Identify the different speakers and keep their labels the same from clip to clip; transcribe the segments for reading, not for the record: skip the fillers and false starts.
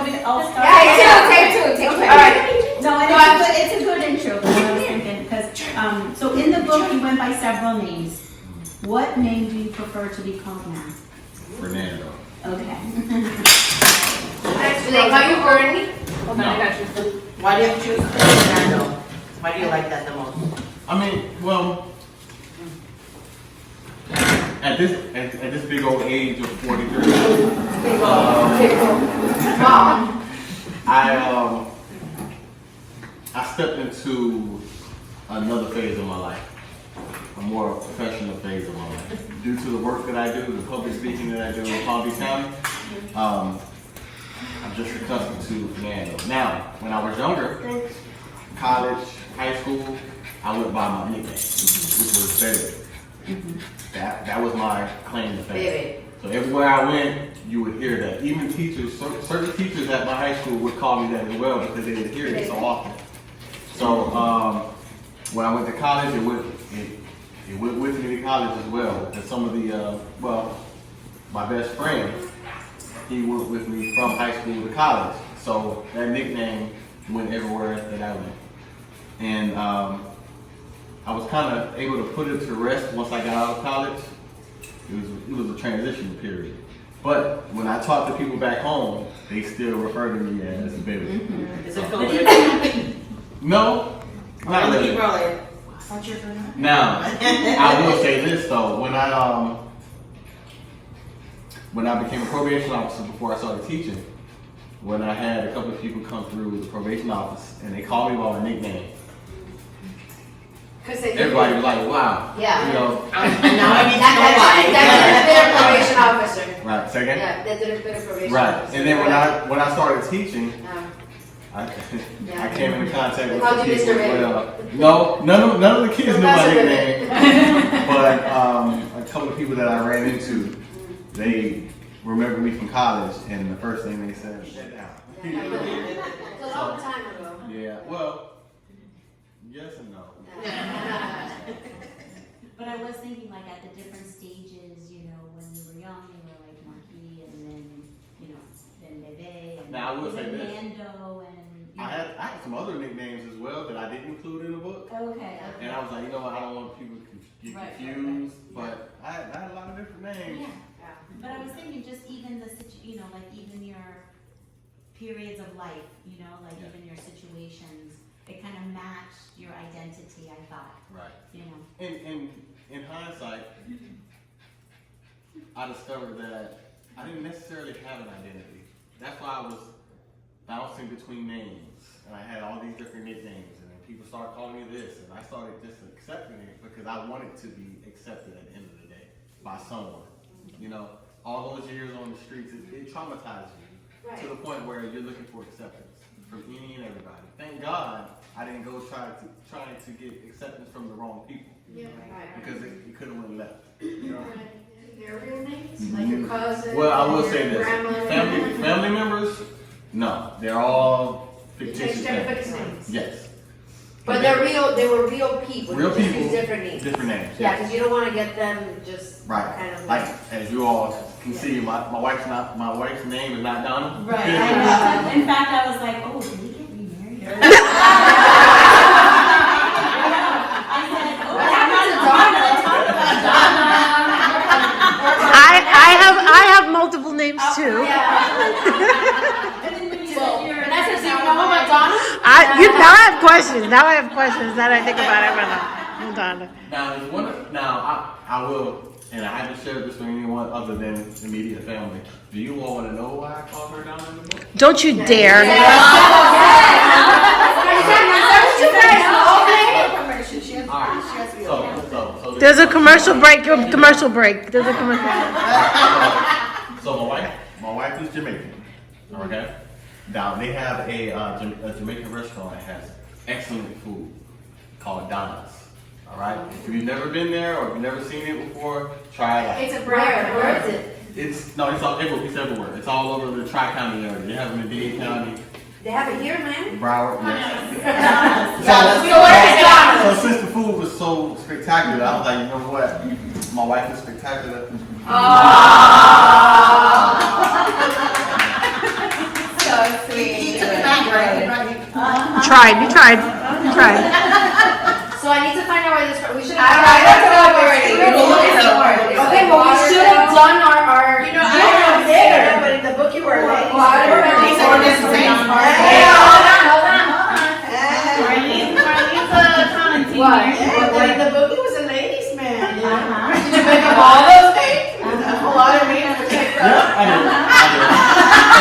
Speaker 1: want me to? I'll start.
Speaker 2: Yeah, take two. All right.
Speaker 1: No, it's a good intro. That's what I was thinking. Because so in the book you went by several names. What name do you prefer to be called now?
Speaker 3: Fernando.
Speaker 1: Okay.
Speaker 2: Do they call you Bernie?
Speaker 4: Hold on, I got you. Why did you choose Fernando? Why do you like that the most?
Speaker 3: I mean, well, at this big old age of 43, I stepped into another phase of my life, a more professional phase of my life. Due to the work that I do, the public speaking that I do in Palm Beach County, I'm just accustomed to Fernando. Now, when I was younger, college, high school, I went by my nickname, which was Baby. That was my claim to fame. So everywhere I went, you would hear that. Even teachers, certain teachers at my high school would call me that as well because they would hear it so often. So when I went to college, it went with me to college as well. And some of the, my best friend, he went with me from high school to college. So that nickname went everywhere that I went. And I was kind of able to put it to rest once I got out of college. It was a transition period. But when I talk to people back home, they still refer to me as Baby.
Speaker 4: Is it Philip?
Speaker 3: No, not really. Now, I will say this though, when I became a probation officer before I started teaching, when I had a couple of people come through the probation office and they called me by my nickname, everybody was like, wow.
Speaker 2: Yeah.
Speaker 3: You know.
Speaker 4: And now I need to know why.
Speaker 2: That's a better probation officer.
Speaker 3: Right, say again?
Speaker 2: Yeah, that's a better probation
Speaker 3: Right,
Speaker 2: officer.
Speaker 3: and then when I started teaching, I came into contact with some people as well. No, none of the kids knew my nickname, but a couple of people that I ran into, they remember me from college, and the first thing they said, "Sit down."
Speaker 2: It's a long time ago.
Speaker 3: Yeah, well, yes and no.
Speaker 1: But I was thinking, like, at the different stages, you know, when you were young, you were like Marquis, and then, you know, then Bebe, and
Speaker 3: Now, I will say
Speaker 1: then
Speaker 3: this.
Speaker 1: Nando, and
Speaker 3: I had some other nicknames as well that I didn't include in the book.
Speaker 1: Okay.
Speaker 3: And I was like, you know what, I don't want people to get confused, but I had a lot of different names.
Speaker 1: Yeah. But I was thinking, just even you know, like even your periods of life, you know, like even your situations, it kind of matched your identity, I thought.
Speaker 3: Right.
Speaker 1: You know.
Speaker 3: And in hindsight, I discovered that I didn't necessarily have an identity. That's why I was bouncing between names, and I had all these different nicknames, and then people started calling me this, and I started just accepting it because I wanted to be accepted at the end of the day by someone. You know, all those years on the streets, it traumatized you to the point where you're looking for acceptance from any and everybody. Thank God I didn't go trying to get acceptance from the wrong people.
Speaker 2: Yeah,
Speaker 3: Because it could have went left. You know?
Speaker 2: Their real names? Like your cousin?
Speaker 3: Well, I will say this:
Speaker 2: grandmother?
Speaker 3: family members, no, they're all fictitious
Speaker 2: They're
Speaker 3: names.
Speaker 2: fixed names.
Speaker 3: Yes.
Speaker 2: But they were real people.
Speaker 3: Real
Speaker 2: You just
Speaker 3: people.
Speaker 2: use different names.
Speaker 3: Different names.
Speaker 2: Yeah, because you don't want to get them just
Speaker 3: Right.
Speaker 2: kind of
Speaker 3: Like as you all can see, my wife's name is not Donna.
Speaker 1: Right. I know. In fact, I was like, oh, did he get remarried? I said, oh,
Speaker 2: What happened
Speaker 5: I have multiple names too.
Speaker 1: And then when you said you're
Speaker 2: Vanessa, do you know about Donna?
Speaker 5: Now I have questions. Now that I think about it. Hold on.
Speaker 3: Now I will, and I haven't shared this with anyone other than immediate family. Do you all want to know why I called her Donna in the book?
Speaker 5: Don't you dare.
Speaker 3: So
Speaker 5: There's a commercial break. There's a commercial break.
Speaker 3: So my wife is Jamaican. Okay. Now they have a Jamaican restaurant that has excellent food called Donna's. All right. If you've never been there or if you've never seen it before, try it out.
Speaker 2: It's a brand. Where is it?
Speaker 3: It's everywhere. It's all over the Tri-County area. They have them in Dade County,
Speaker 2: They have it here, man.
Speaker 3: Broward. Yes.
Speaker 2: So where is Donna?
Speaker 3: So since the food was so spectacular, I was like, you know what? My wife is spectacular.
Speaker 2: So
Speaker 5: Tried, you tried.
Speaker 2: So I need to find out why this, we should
Speaker 4: I
Speaker 2: have.
Speaker 4: don't know already.
Speaker 2: Okay, but we should have done our.
Speaker 4: You know, I don't there, but in the book you were late.
Speaker 2: These are the same part.
Speaker 4: Hold on.
Speaker 1: Marlene's a accounting team
Speaker 2: What?
Speaker 1: here.
Speaker 4: But in the book it was a ladies' man.
Speaker 1: Uh-huh.
Speaker 4: Did you make up all those names? A lot of names to take
Speaker 3: Yeah,
Speaker 4: up.
Speaker 3: I did.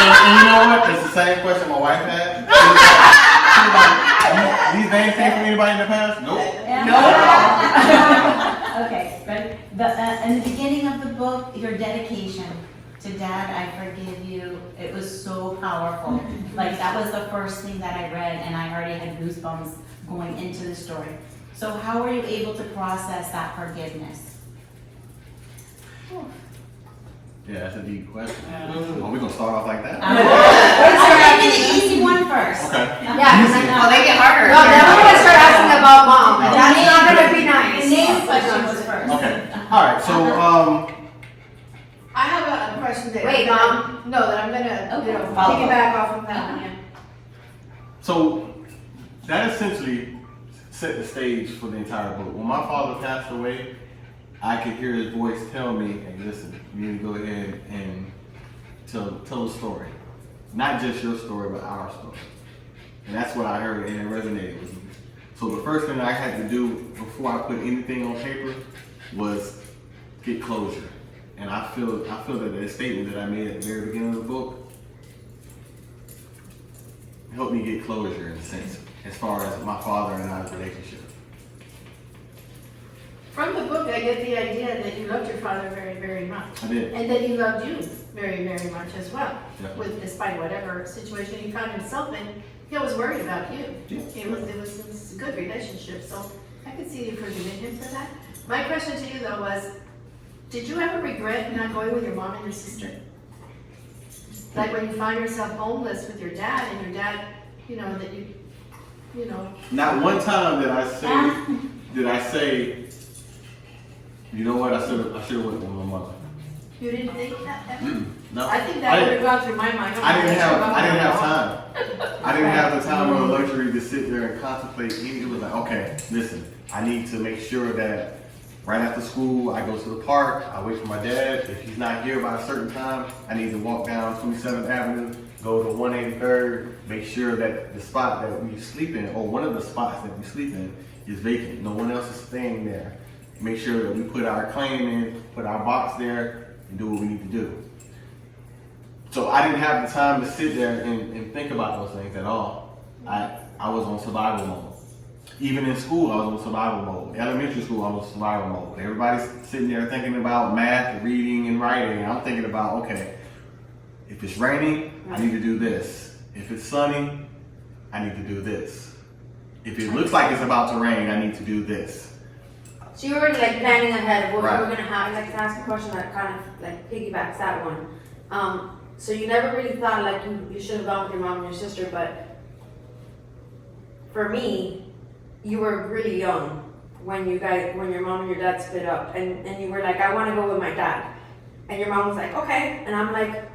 Speaker 3: And you know what? It's the same question my wife had. She was like, these names came from anybody in the past? Nope.
Speaker 1: Okay, ready? In the beginning of the book, your dedication to Dad, I forgive you, it was so powerful. Like, that was the first thing that I read, and I already had goosebumps going into the story. So how were you able to process that forgiveness?
Speaker 3: Yeah, that's a deep question. Are we gonna start off like that?
Speaker 1: I'll give you the easy one first.
Speaker 3: Okay.
Speaker 2: Yeah, because
Speaker 4: Oh, they get harder.
Speaker 2: no, then we're gonna start asking about mom.
Speaker 3: No.
Speaker 2: That's not gonna be nice.
Speaker 1: The name question was first.
Speaker 3: Okay. All right. So
Speaker 4: I have a question there.
Speaker 2: Wait, Mom.
Speaker 4: No, that I'm gonna, you know,
Speaker 1: Follow up.
Speaker 4: piggyback off of that one, yeah.
Speaker 3: So that essentially set the stage for the entire book. When my father passed away, I could hear his voice tell me, "Hey, listen, you need to go ahead and tell a story, not just your story, but our story." And that's what I heard, and it resonated with me. So the first thing I had to do before I put anything on paper was get closure. And I feel that the statement that I made at the very beginning of the book helped me get closure in a sense, as far as my father and I's relationship.
Speaker 4: From the book, I get the idea that you loved your father very, very much.
Speaker 3: I did.
Speaker 4: And that he loved you very, very much as well.
Speaker 3: Definitely.
Speaker 4: With, despite whatever situation he found himself in, he was worried about you.
Speaker 3: Yeah.
Speaker 4: It was a good relationship, so I could see you forgiving him for that. My question to you though was, did you ever regret not going with your mom and your sister? Like when you found yourself homeless with your dad and your dad, you know, that you know.
Speaker 3: Not one time did I say, you know what, I should have went with my mother.
Speaker 4: You didn't think that ever?
Speaker 3: No.
Speaker 4: I think that would have gone through my mind.
Speaker 3: I didn't have time. I didn't have the time or the luxury to sit there and contemplate. It was like, okay, listen, I need to make sure that right after school, I go to the park, I wait for my dad. If he's not here by a certain time, I need to walk down 27th Avenue, go to 183rd, make sure that the spot that we sleep in, or one of the spots that we sleep in, is vacant. No one else is staying there. Make sure that we put our claim in, put our box there, and do what we need to do. So I didn't have the time to sit there and think about those things at all. I was on survival mode. Even in school, I was on survival mode. Elementary school, I was on survival mode. Everybody's sitting there thinking about math, reading, and writing. And I'm thinking about, okay, if it's raining, I need to do this. If it's sunny, I need to do this. If it looks like it's about to rain, I need to do this.
Speaker 2: So you were already like planning ahead of what
Speaker 3: Right.
Speaker 2: you were gonna have. I'd like to ask a question that kind of like piggybacks that one. So you never really thought like you should have gone with your mom and your sister, but for me, you were really young when your mom and your dad split up, and you were like, I want to go with my dad, and your mom was like, okay, and I'm like,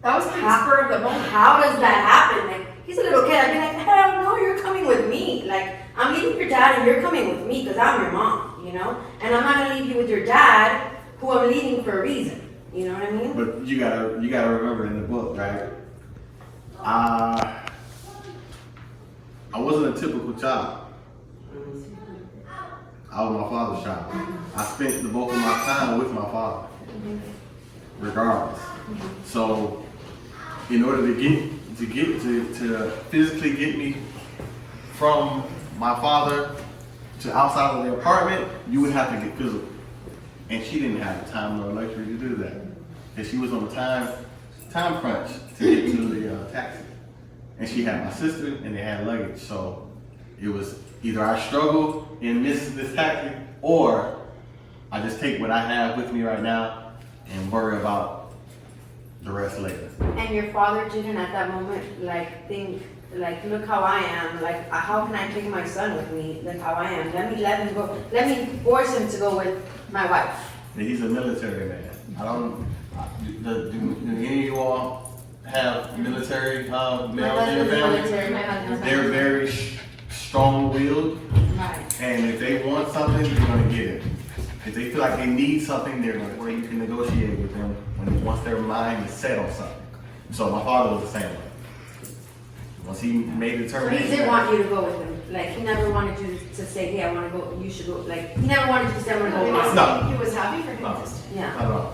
Speaker 4: That was kind of spur of the moment.
Speaker 2: how does that happen? Like, he's a little kid. I'd be like, hell no, you're coming with me. Like, I'm leaving your dad and you're coming with me because I'm your mom, you know? And I'm not gonna leave you with your dad, who I'm leaving for a reason. You know what I mean?
Speaker 3: But you gotta remember in the book, right? I wasn't a typical child. I was my father's child. I spent the bulk of my time with my father, regardless. So, in order to physically get me from my father to outside of the apartment, you would have to get physical. And she didn't have the time or luxury to do that. And she was on a time crunch to get to the taxi. And she had my sister and they had luggage. So it was either I struggle and miss this taxi, or I just take what I have with me right now and worry about the rest later.
Speaker 2: And your father didn't at that moment like think like, look how I am, like how can I take my son with me? Look how I am. Let him go. Let me force him to go with my wife.
Speaker 3: And he's a military man. Do any of you all have military
Speaker 2: My
Speaker 3: males in their
Speaker 2: husband's
Speaker 3: family.
Speaker 2: military, my husband's
Speaker 3: They're very strong-willed,
Speaker 2: Right.
Speaker 3: and if they want something, they're gonna get it. If they feel like they need something, they're gonna, where you can negotiate with them once their mind is set on something. So my father was the same way. Once he made the
Speaker 2: So he
Speaker 3: determination.
Speaker 2: did want you to go with him, like, he never wanted you to say, hey, I wanna go, you should go, like, he never wanted you to say, I'm gonna go with you.
Speaker 3: No.
Speaker 4: He was happy for him
Speaker 3: No.
Speaker 4: to stay.
Speaker 2: Yeah,
Speaker 3: Not at all.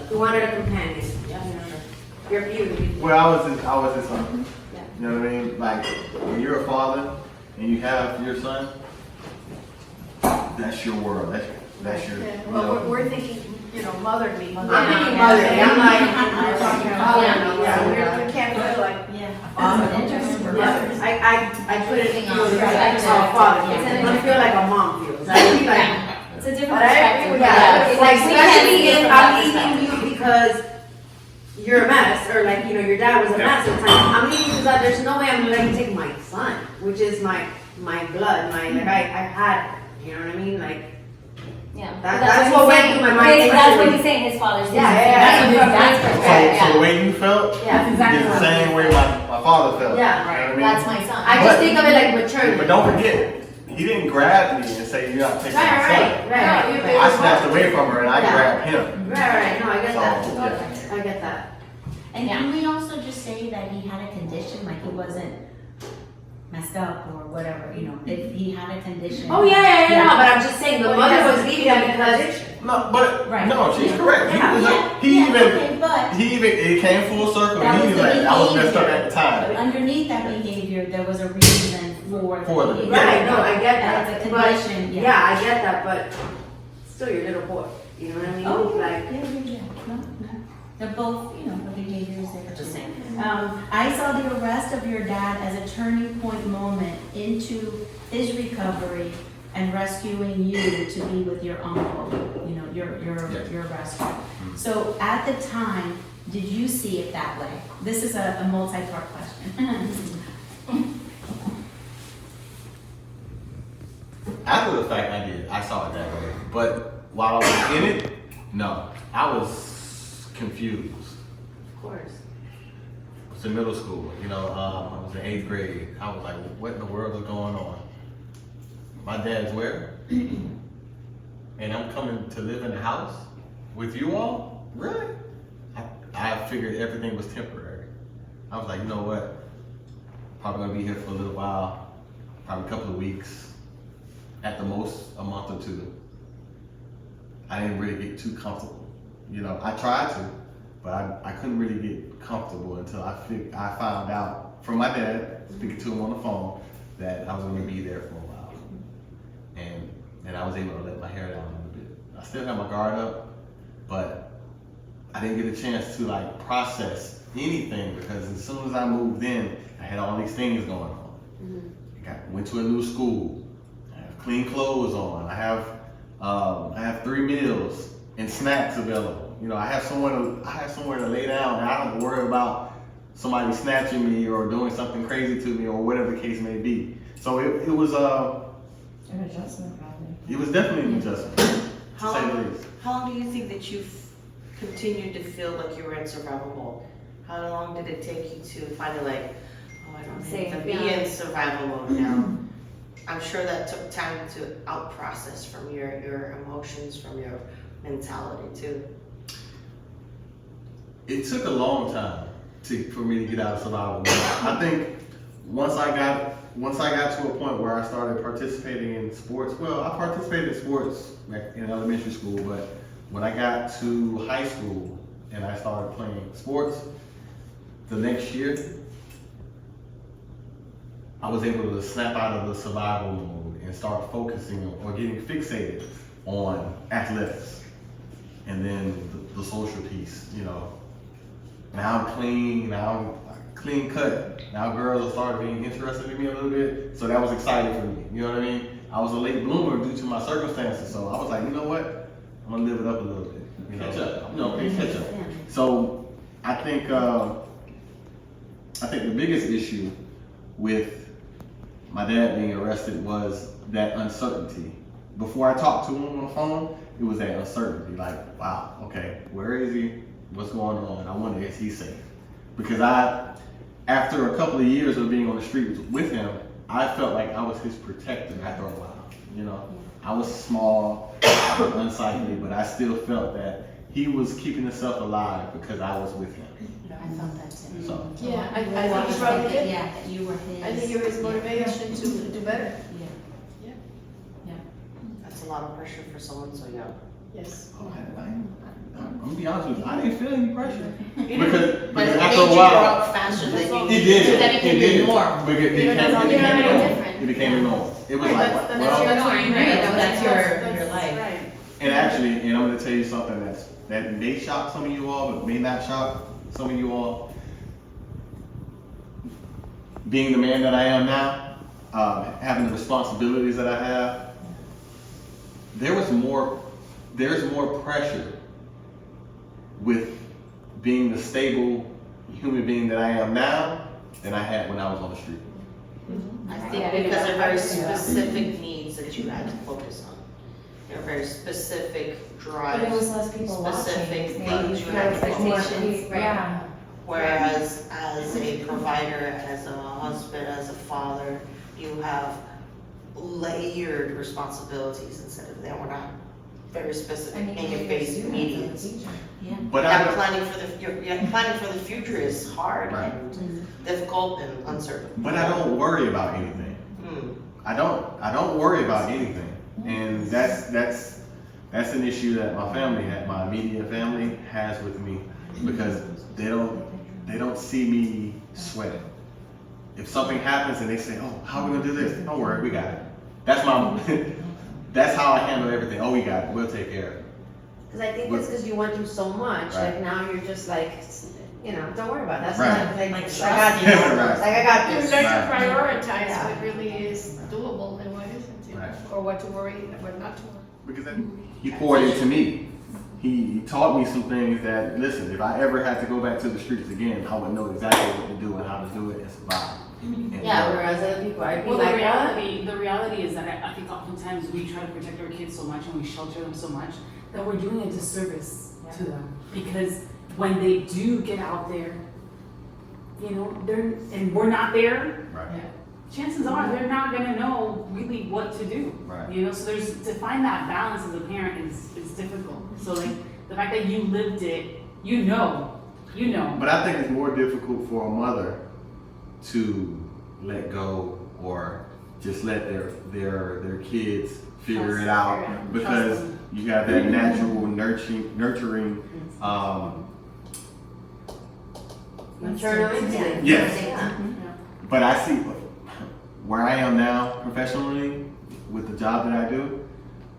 Speaker 2: he wanted a companion,
Speaker 4: Yeah.
Speaker 2: you're beautiful.
Speaker 3: Well, I was his son.
Speaker 2: Yeah.
Speaker 3: You know what I mean? Like, when you're a father and you have your son, that's your world. That's your,
Speaker 4: Yeah,
Speaker 3: you
Speaker 4: well,
Speaker 3: know.
Speaker 4: we're thinking, motherly.
Speaker 2: I'm thinking motherly, I'm like,
Speaker 4: You're talking about,
Speaker 2: yeah.
Speaker 4: you can't feel like,
Speaker 2: Yeah, I couldn't feel it, I just saw a father, it doesn't feel like a mom feels, I feel like.
Speaker 1: It's a different
Speaker 2: But I agree with that,
Speaker 1: perspective.
Speaker 2: like,
Speaker 1: We can't
Speaker 2: especially
Speaker 1: see it
Speaker 2: if
Speaker 1: from
Speaker 2: I'm
Speaker 1: that
Speaker 2: leaving
Speaker 1: perspective.
Speaker 2: you because you're a mess, or like, your dad was a mess at the time, I'm leaving you because there's no way I'm gonna let you take my son, which is my blood, like, I had, you know what I mean, like,
Speaker 6: Yeah.
Speaker 2: That-
Speaker 6: But
Speaker 2: that's
Speaker 6: he's
Speaker 2: what went
Speaker 6: saying.
Speaker 2: through my mind.
Speaker 6: That's what he's saying, his father's.
Speaker 2: Yeah, yeah, yeah.
Speaker 6: That's what from his
Speaker 3: So,
Speaker 6: perspective,
Speaker 3: so the
Speaker 6: yeah.
Speaker 3: way you felt
Speaker 2: yeah,
Speaker 6: exactly
Speaker 3: is the
Speaker 6: what
Speaker 3: same way my father felt.
Speaker 2: Yeah.
Speaker 3: You know what I mean?
Speaker 6: That's my son.
Speaker 2: I just think of it like maturity.
Speaker 3: But don't forget, he didn't grab me and say, you're not taking my son.
Speaker 2: Right.
Speaker 3: I snatched away from her and I
Speaker 2: Yeah.
Speaker 3: grabbed him.
Speaker 2: Right, no, I get
Speaker 3: So,
Speaker 2: that,
Speaker 3: yeah.
Speaker 2: I get that.
Speaker 1: And can we also just say that he had a condition, like he wasn't messed up or whatever, if he had a condition?
Speaker 2: Oh, yeah, no, but I'm just saying, the
Speaker 4: Well,
Speaker 2: mother
Speaker 4: he
Speaker 2: was
Speaker 4: has-
Speaker 2: leaving
Speaker 4: he had
Speaker 2: him
Speaker 4: an
Speaker 2: because,
Speaker 4: addiction.
Speaker 3: No, but,
Speaker 1: Right.
Speaker 3: no, she's correct.
Speaker 2: Yeah.
Speaker 3: He even, it came full circle.
Speaker 1: That
Speaker 3: He
Speaker 1: was
Speaker 3: was
Speaker 1: the
Speaker 3: like, I was messed up
Speaker 1: behavior.
Speaker 3: at the time.
Speaker 1: But underneath that behavior, there was a reason for
Speaker 3: For the
Speaker 1: behavior.
Speaker 2: right, no, I get
Speaker 1: And
Speaker 2: that,
Speaker 1: it's a
Speaker 2: but,
Speaker 1: condition,
Speaker 2: yeah, I get that, but still your little boy, you know what I mean?
Speaker 1: Oh, yeah,
Speaker 2: Like,
Speaker 1: yeah. No. They're both, the behaviors they're the same. I saw the arrest of your dad as a turning point moment into his recovery and rescuing you to be with your uncle, your rescue. So at the time, did you see it that way? This is a multi-part question.
Speaker 3: After the fact, I did. I saw it that way. But while I was in it, no. I was confused.
Speaker 2: of course.
Speaker 3: I was in middle school, I was in 8th grade. I was like, what in the world is going on? My dad's where? And I'm coming to live in the house with you all? Really? I figured everything was temporary. I was like, you know what? Probably gonna be here for a little while, probably a couple of weeks, at the most a month or two. I didn't really get too comfortable. I tried to, but I couldn't really get comfortable until I found out from my dad, speaking to him on the phone, that I was gonna be there for a while. And I was able to let my hair down a little bit. I still had my guard up, but I didn't get a chance to process anything because as soon as I moved in, I had all these things going on. Went to a new school. I have clean clothes on. I have 3 meals and snacks available. I have somewhere to lay down, and I don't have to worry about somebody snatching me or doing something crazy to me or whatever the case may be. So it was
Speaker 5: An adjustment, probably.
Speaker 3: it was definitely an adjustment, to say the least.
Speaker 7: How long do you think that you've continued to feel like you were in survival mode? How long did it take you to finally I don't
Speaker 2: Safe,
Speaker 7: have to be
Speaker 2: yeah.
Speaker 7: in survival mode now? I'm sure that took time to out-process from your emotions, from your mentality too.
Speaker 3: It took a long time for me to get out of survival mode. I think once I got to a point where I started participating in sports, well, I participated in sports in elementary school, but when I got to high school and I started playing sports, the next year, I was able to snap out of the survival mode and start focusing or getting fixated on athletics and then the social piece, Now I'm clean, now I'm clean cut. Now girls are starting being interested in me a little bit, so that was exciting for me, you know what I mean? I was a late bloomer due to my circumstances, so I was like, you know what? I'm gonna live it up a little bit. Catch up. Catch up. So I think the biggest issue with my dad being arrested was that uncertainty. Before I talked to him on the phone, it was that uncertainty. Like, wow, okay, where is he? What's going on? I wonder, is he safe? Because after a couple of years of being on the street with him, I felt like I was his protector after a while. You know, I was small, unsightly, but I still felt that he was keeping himself alive because I was with him.
Speaker 1: I felt that too.
Speaker 3: So,
Speaker 4: Yeah, I
Speaker 1: You
Speaker 4: think
Speaker 1: wanted
Speaker 4: you
Speaker 1: to
Speaker 4: probably
Speaker 1: think
Speaker 4: did.
Speaker 1: Yeah, that you were his.
Speaker 4: I think it was
Speaker 1: Yeah.
Speaker 4: motivation to do better.
Speaker 7: That's a lot of pressure for someone so young.
Speaker 4: Yes.
Speaker 3: I'm gonna be honest with you, I didn't feel any pressure.
Speaker 7: But
Speaker 3: Because
Speaker 7: it
Speaker 3: after
Speaker 7: made
Speaker 3: a
Speaker 7: you grow
Speaker 3: while,
Speaker 7: up faster than you.
Speaker 3: it did.
Speaker 7: So that became
Speaker 3: It did.
Speaker 7: the norm.
Speaker 3: Because it
Speaker 4: You know,
Speaker 3: became
Speaker 4: that's
Speaker 3: the norm.
Speaker 4: different.
Speaker 3: It became the norm. It was
Speaker 4: Right,
Speaker 3: like,
Speaker 4: that's
Speaker 3: well,
Speaker 4: your
Speaker 1: norm, right? That's your
Speaker 4: That's
Speaker 1: life.
Speaker 4: right.
Speaker 3: and actually, and I'm gonna tell you something that may shock some of you all, but may not shock some of you all. Being the man that I am now, having the responsibilities that I have, there's more pressure with being the stable human being that I am now than I had when I was on the street.
Speaker 7: I think because they're very specific needs that you had to focus on. They're very specific
Speaker 6: But it was
Speaker 7: drives,
Speaker 6: less people
Speaker 7: specific
Speaker 6: watching.
Speaker 7: things you
Speaker 6: Maybe
Speaker 7: had to focus on.
Speaker 6: expectations, right.
Speaker 1: Yeah.
Speaker 7: Whereas as a provider, as a husband, as a father, you have layered responsibilities instead of them. We're not very specific in your face immediate.
Speaker 3: But
Speaker 7: Yeah, planning for the future is hard
Speaker 3: Right.
Speaker 7: and difficult and uncertain.
Speaker 3: But I don't worry about anything.
Speaker 7: Hmm.
Speaker 3: I don't worry about anything, and that's an issue that my family my immediate family has with me, because they don't see me sweating. If something happens and they say, "Oh, how are we gonna do this?" Don't worry, we got it. That's that's how I handle everything. Oh, we got it. We'll take care of it.
Speaker 2: Cause I think it's cause you went through so much,
Speaker 3: Right.
Speaker 2: like now you're just like, you know, don't worry about it. That's
Speaker 3: Right.
Speaker 2: not like,
Speaker 1: Like,
Speaker 2: I got you.
Speaker 3: Right.
Speaker 2: Like I got
Speaker 4: You
Speaker 2: this.
Speaker 4: learn to
Speaker 3: Right.
Speaker 4: prioritize
Speaker 2: Yeah.
Speaker 4: what really is doable and what isn't, you know,
Speaker 3: Right.
Speaker 4: or what to worry and what not to worry.
Speaker 3: Because he poured into me. He taught me some things that, listen, if I ever had to go back to the streets again, I would know exactly what to do and how to do it and survive. And
Speaker 2: Yeah, whereas other people, I'd be
Speaker 8: Well,
Speaker 2: like,
Speaker 8: the reality is that I think oftentimes we try to protect our kids so much and we shelter them so much that we're doing a disservice to them. Because when they do get out there, you know, and we're not there,
Speaker 3: Right.
Speaker 8: chances are they're not gonna know really what to do.
Speaker 3: Right.
Speaker 8: You know, so to find that balance as a parent is difficult. So like the fact that you lived it, you know.
Speaker 3: But I think it's more difficult for a mother to let go or just let their kids figure it out, because you have that natural nurturing
Speaker 2: maternal instinct.
Speaker 3: Yes.
Speaker 2: Yeah.
Speaker 3: But I see where I am now professionally with the job that I do,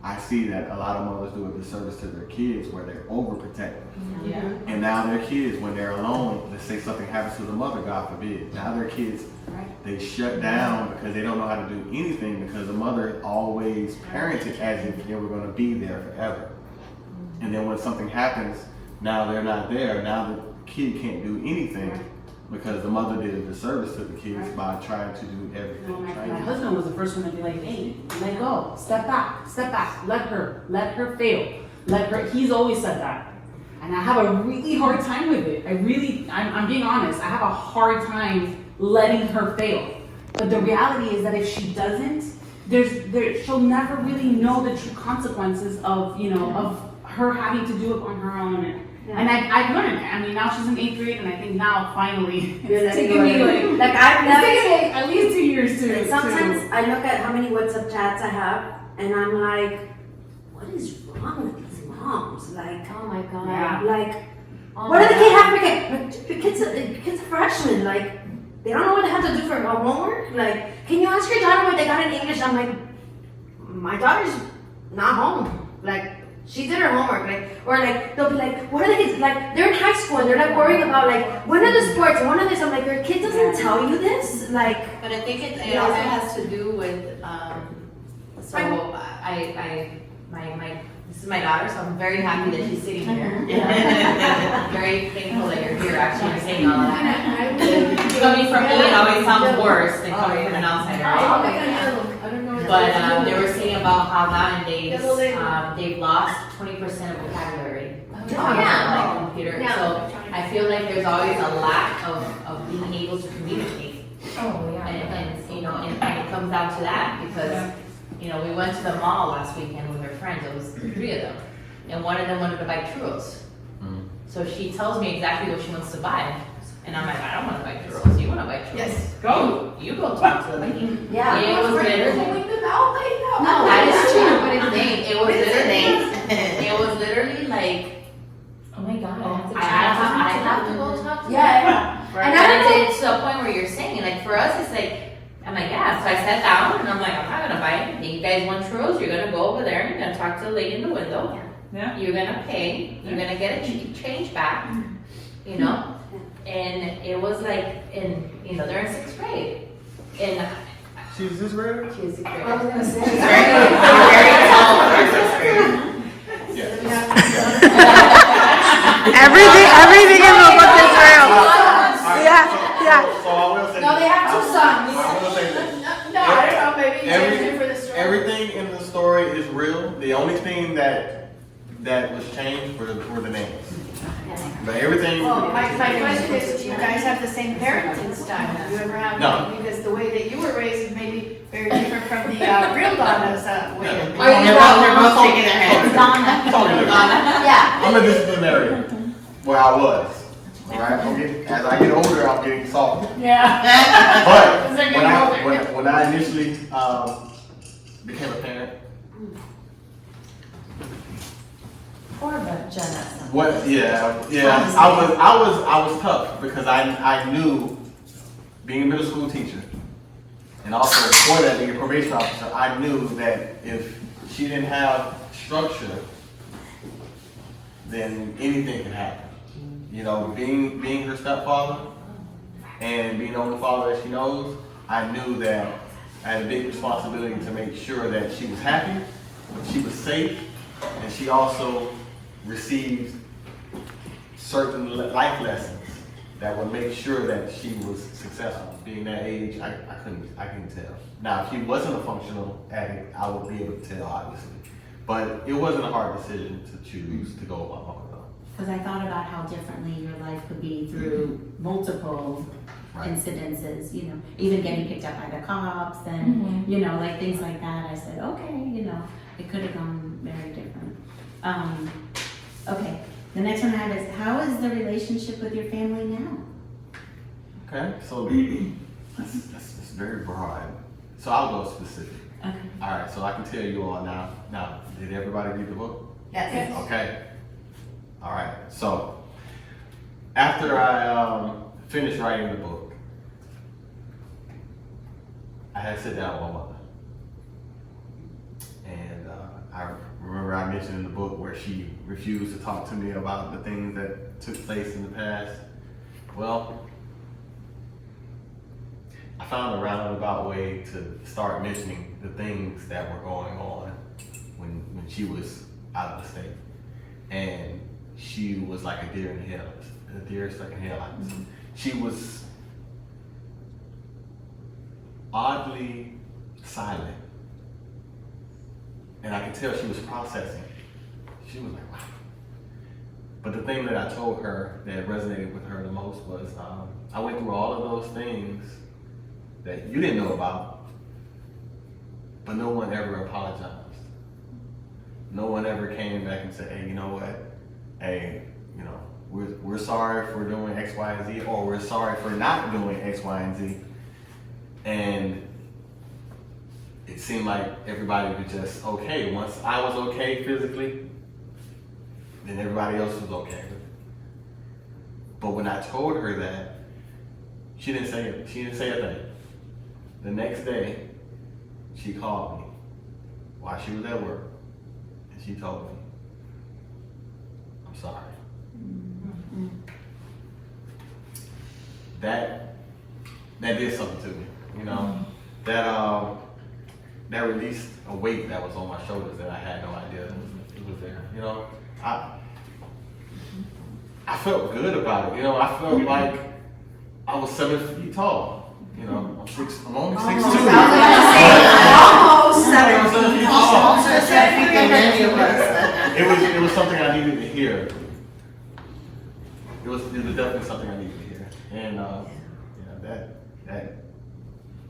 Speaker 3: I see that a lot of mothers do a disservice to their kids where they're overprotective.
Speaker 1: Yeah.
Speaker 3: And now their kids, when they're alone, let's say something happens to the mother, God forbid, now their kids, they shut down because they don't know how to do anything, because the mother always parented as if they were going to be there forever. And then when something happens, now they're not there. Now the kid can't do anything because the mother did a disservice to the kids by trying to do everything.
Speaker 8: No, my
Speaker 3: trying to-
Speaker 8: husband was the first one to be like, hey, let go, step back, let her fail, he's always said that. And I have a really hard time with it. I'm being honest, I have a hard time letting her fail. But the reality is that if she doesn't, she'll never really know the true consequences of, you know, of her having to do it on her own. And I've learned. I mean, now she's in 8th grade, and I think now finally
Speaker 2: You're
Speaker 8: it's
Speaker 2: letting
Speaker 8: taking me
Speaker 2: go.
Speaker 8: like
Speaker 2: I've
Speaker 8: it's
Speaker 2: never.
Speaker 8: taken me at least 2 years to.
Speaker 2: And sometimes I look at how many WhatsApp chats I have, and I'm like, what is wrong with these moms? Like,
Speaker 6: Oh my god.
Speaker 8: Yeah.
Speaker 2: like,
Speaker 6: Oh
Speaker 2: what
Speaker 6: my
Speaker 2: do the kid
Speaker 6: God.
Speaker 2: have to get? Like, the kid's a freshman. Like, they don't know what they have to do for homework. Like, can you ask your daughter what they got in English? I'm like, my daughter's not home. Like, she did her homework. Like, or like, they'll be like, what are the kids? Like, they're in high school and they're like worrying about like, when are the sports? When are this? I'm like, your kid doesn't tell you this. Like,
Speaker 1: But I think it also has to do with, so this is my daughter, so I'm very happy that she's sitting here. I'm very thankful that you're here actually saying all that. Coming from me, it always sounds worse than coming from an outsider, right?
Speaker 4: I don't know.
Speaker 1: But they were saying about how nowadays, they've lost 20% of vocabulary. on my computer.
Speaker 4: Yeah.
Speaker 1: So I feel like there's always a lack of being able to communicate.
Speaker 6: Oh, yeah.
Speaker 1: And you know, and it comes down to that because, you know, we went to the mall last weekend with her friends, it was 3 of them. And one of them wanted to buy churros. So she tells me exactly what she wants to buy. And I'm like, I don't want to buy churros, you want to buy churros?
Speaker 4: Yes.
Speaker 1: Go, you go talk to the lady.
Speaker 2: Yeah.
Speaker 1: It was literally,
Speaker 4: Pulling them out like that.
Speaker 1: no, that is true, but it's name, it was literally like,
Speaker 6: Oh my God.
Speaker 1: I have to go talk to
Speaker 2: Yeah,
Speaker 1: them.
Speaker 2: yeah.
Speaker 1: Right.
Speaker 2: And I don't know-
Speaker 1: It's to a point where you're saying, like, for us, it's like, I'm like, yeah, so I sat down and I'm like, I'm not gonna buy anything. You guys want churros, you're gonna go over there and you're gonna talk to the lady in the window.
Speaker 8: Yeah.
Speaker 1: You're gonna pay, you're gonna get a change back, you know? And it was like, you know, they're in 6th grade. And
Speaker 3: She's this grader?
Speaker 1: she was 6th grade.
Speaker 4: I was gonna say.
Speaker 1: Very tall for 6th grade.
Speaker 5: Everything in the book is real. Yeah.
Speaker 3: So I will say.
Speaker 4: No, they have 2 sons.
Speaker 3: I will say this.
Speaker 4: No, I don't know, maybe you
Speaker 3: Every-
Speaker 4: changed it for the story.
Speaker 3: Everything in the story is real. The only thing that was changed were the names. But everything.
Speaker 4: Well, my question is, do you guys have the same parenting style? Do you ever have?
Speaker 3: No.
Speaker 4: Because the way that you were raised is maybe very different from the real Donna's way.
Speaker 3: Yeah.
Speaker 1: Are you
Speaker 7: They're both shaking their heads.
Speaker 1: Donna.
Speaker 3: Totally different.
Speaker 2: Yeah.
Speaker 3: I'm a disciplinarian. Where I was. All right. As I get older, I'm getting softer.
Speaker 8: Yeah.
Speaker 3: But
Speaker 8: They're getting
Speaker 3: when I initially became a parent,
Speaker 1: Poor Jenna.
Speaker 3: what? Yeah. I was tough because I knew being a middle school teacher, and also before that being a probation officer, I knew that if she didn't have structure, then anything could happen. You know, being her stepfather and being the only father that she knows, I knew that I had a big responsibility to make sure that she was happy, she was safe, and she also received certain life lessons that would make sure that she was successful. Being that age, I couldn't tell. Now, if she wasn't a functional addict, I would be able to tell, obviously. But it wasn't a hard decision to choose to go with my mom, though.
Speaker 1: Because I thought about how differently your life could be through multiple
Speaker 3: Right.
Speaker 1: incidences, you know, even getting picked up by the cops and, you know, like things like that. I said, okay, you know, it could have gone very different. Okay, the next one I have is, how is the relationship with your family now?
Speaker 3: Okay, so that's very broad. So I'll go specific.
Speaker 1: Okay.
Speaker 3: All right, so I can tell you all now. Now, did everybody read the book?
Speaker 2: Yes.
Speaker 3: Okay. All right. So after I finished writing the book, I had to sit down with my mother, and I remember I mentioned in the book where she refused to talk to me about the things that took place in the past. Well, I found a roundabout way to start mentioning the things that were going on when she was out of the state. And she was like a deer in the headlights, a deer stuck in headlights. She was oddly silent. And I could tell she was processing. She was like, wow. But the thing that I told her that resonated with her the most was, I went through all of those things that you didn't know about, but no one ever apologized. No one ever came back and said, hey, you know what? Hey, you know, we're sorry for doing X, Y, and Z, or we're sorry for not doing X, Y, and Z. And it seemed like everybody was just okay. Once I was okay physically, then everybody else was okay with it. But when I told her that, she didn't say it. She didn't say a thing. The next day, she called me while she was at work, and she told me, I'm sorry. That did something to me, you know. That released a weight that was on my shoulders that I had no idea it was there. You know, I felt good about it. You know, I felt like I was 7 feet tall. You know, I'm only 6'2".
Speaker 2: Almost 7 feet.
Speaker 7: Also 7 feet than many of us.
Speaker 3: It was something I needed to hear it was definitely something I needed to hear. And,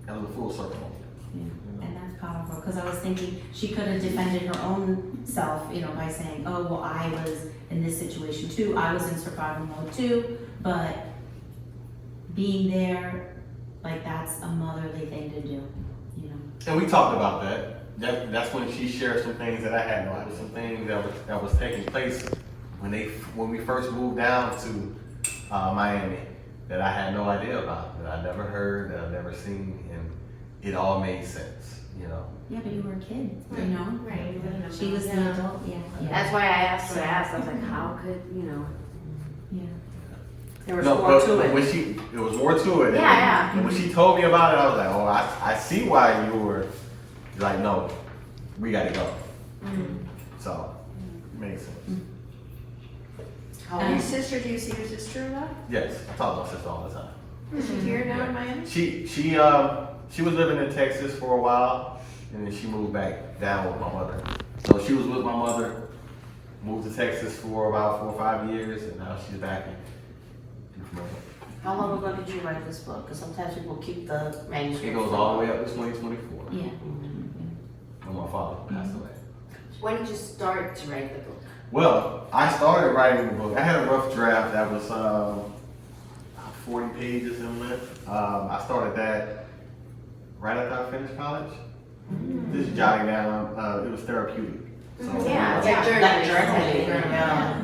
Speaker 3: that was a full circle.
Speaker 1: Yeah, and that's powerful, because I was thinking she could have defended her own self, by saying, oh, well, I was in this situation too, I was in survival mode too, but being there, like, that's a motherly thing to do,
Speaker 3: And we talked about that. That's when she shared some things that I had no idea, some things that was taking place when we first moved down to Miami that I had no idea about, that I never heard, that I never seen, and it all made sense,
Speaker 1: Yeah, but you were a kid,
Speaker 2: Right.
Speaker 1: She was an adult, yeah.
Speaker 2: That's why I asked what I asked. I was like, how could,
Speaker 1: Yeah.
Speaker 2: there was
Speaker 3: No,
Speaker 2: more
Speaker 3: but
Speaker 2: to it.
Speaker 3: when it was more to it.
Speaker 2: Yeah.
Speaker 3: And when she told me about it, I was like, oh, I see why you were like, no, we gotta go. So, it makes sense.
Speaker 4: Your sister, do you see your sister a lot?
Speaker 3: Yes, I talk to my sister all the time.
Speaker 4: Is she here now in Miami?
Speaker 3: She was living in Texas for a while, and then she moved back down with my mother. So she was with my mother, moved to Texas for about 4 or 5 years, and now she's back in Florida.
Speaker 7: How long ago did you write this book? Because sometimes people keep the manuscript.
Speaker 3: It goes all the way up to 2024,
Speaker 1: Yeah.
Speaker 3: when my father passed away.
Speaker 2: When did you start to write the book?
Speaker 3: Well, I started writing the book. I had a rough draft that was 40 pages in length. I started that right after I finished college. Just jotting down. It was therapeutic. So,
Speaker 2: Yeah,
Speaker 7: That journaling,
Speaker 2: Yeah.
Speaker 7: yeah.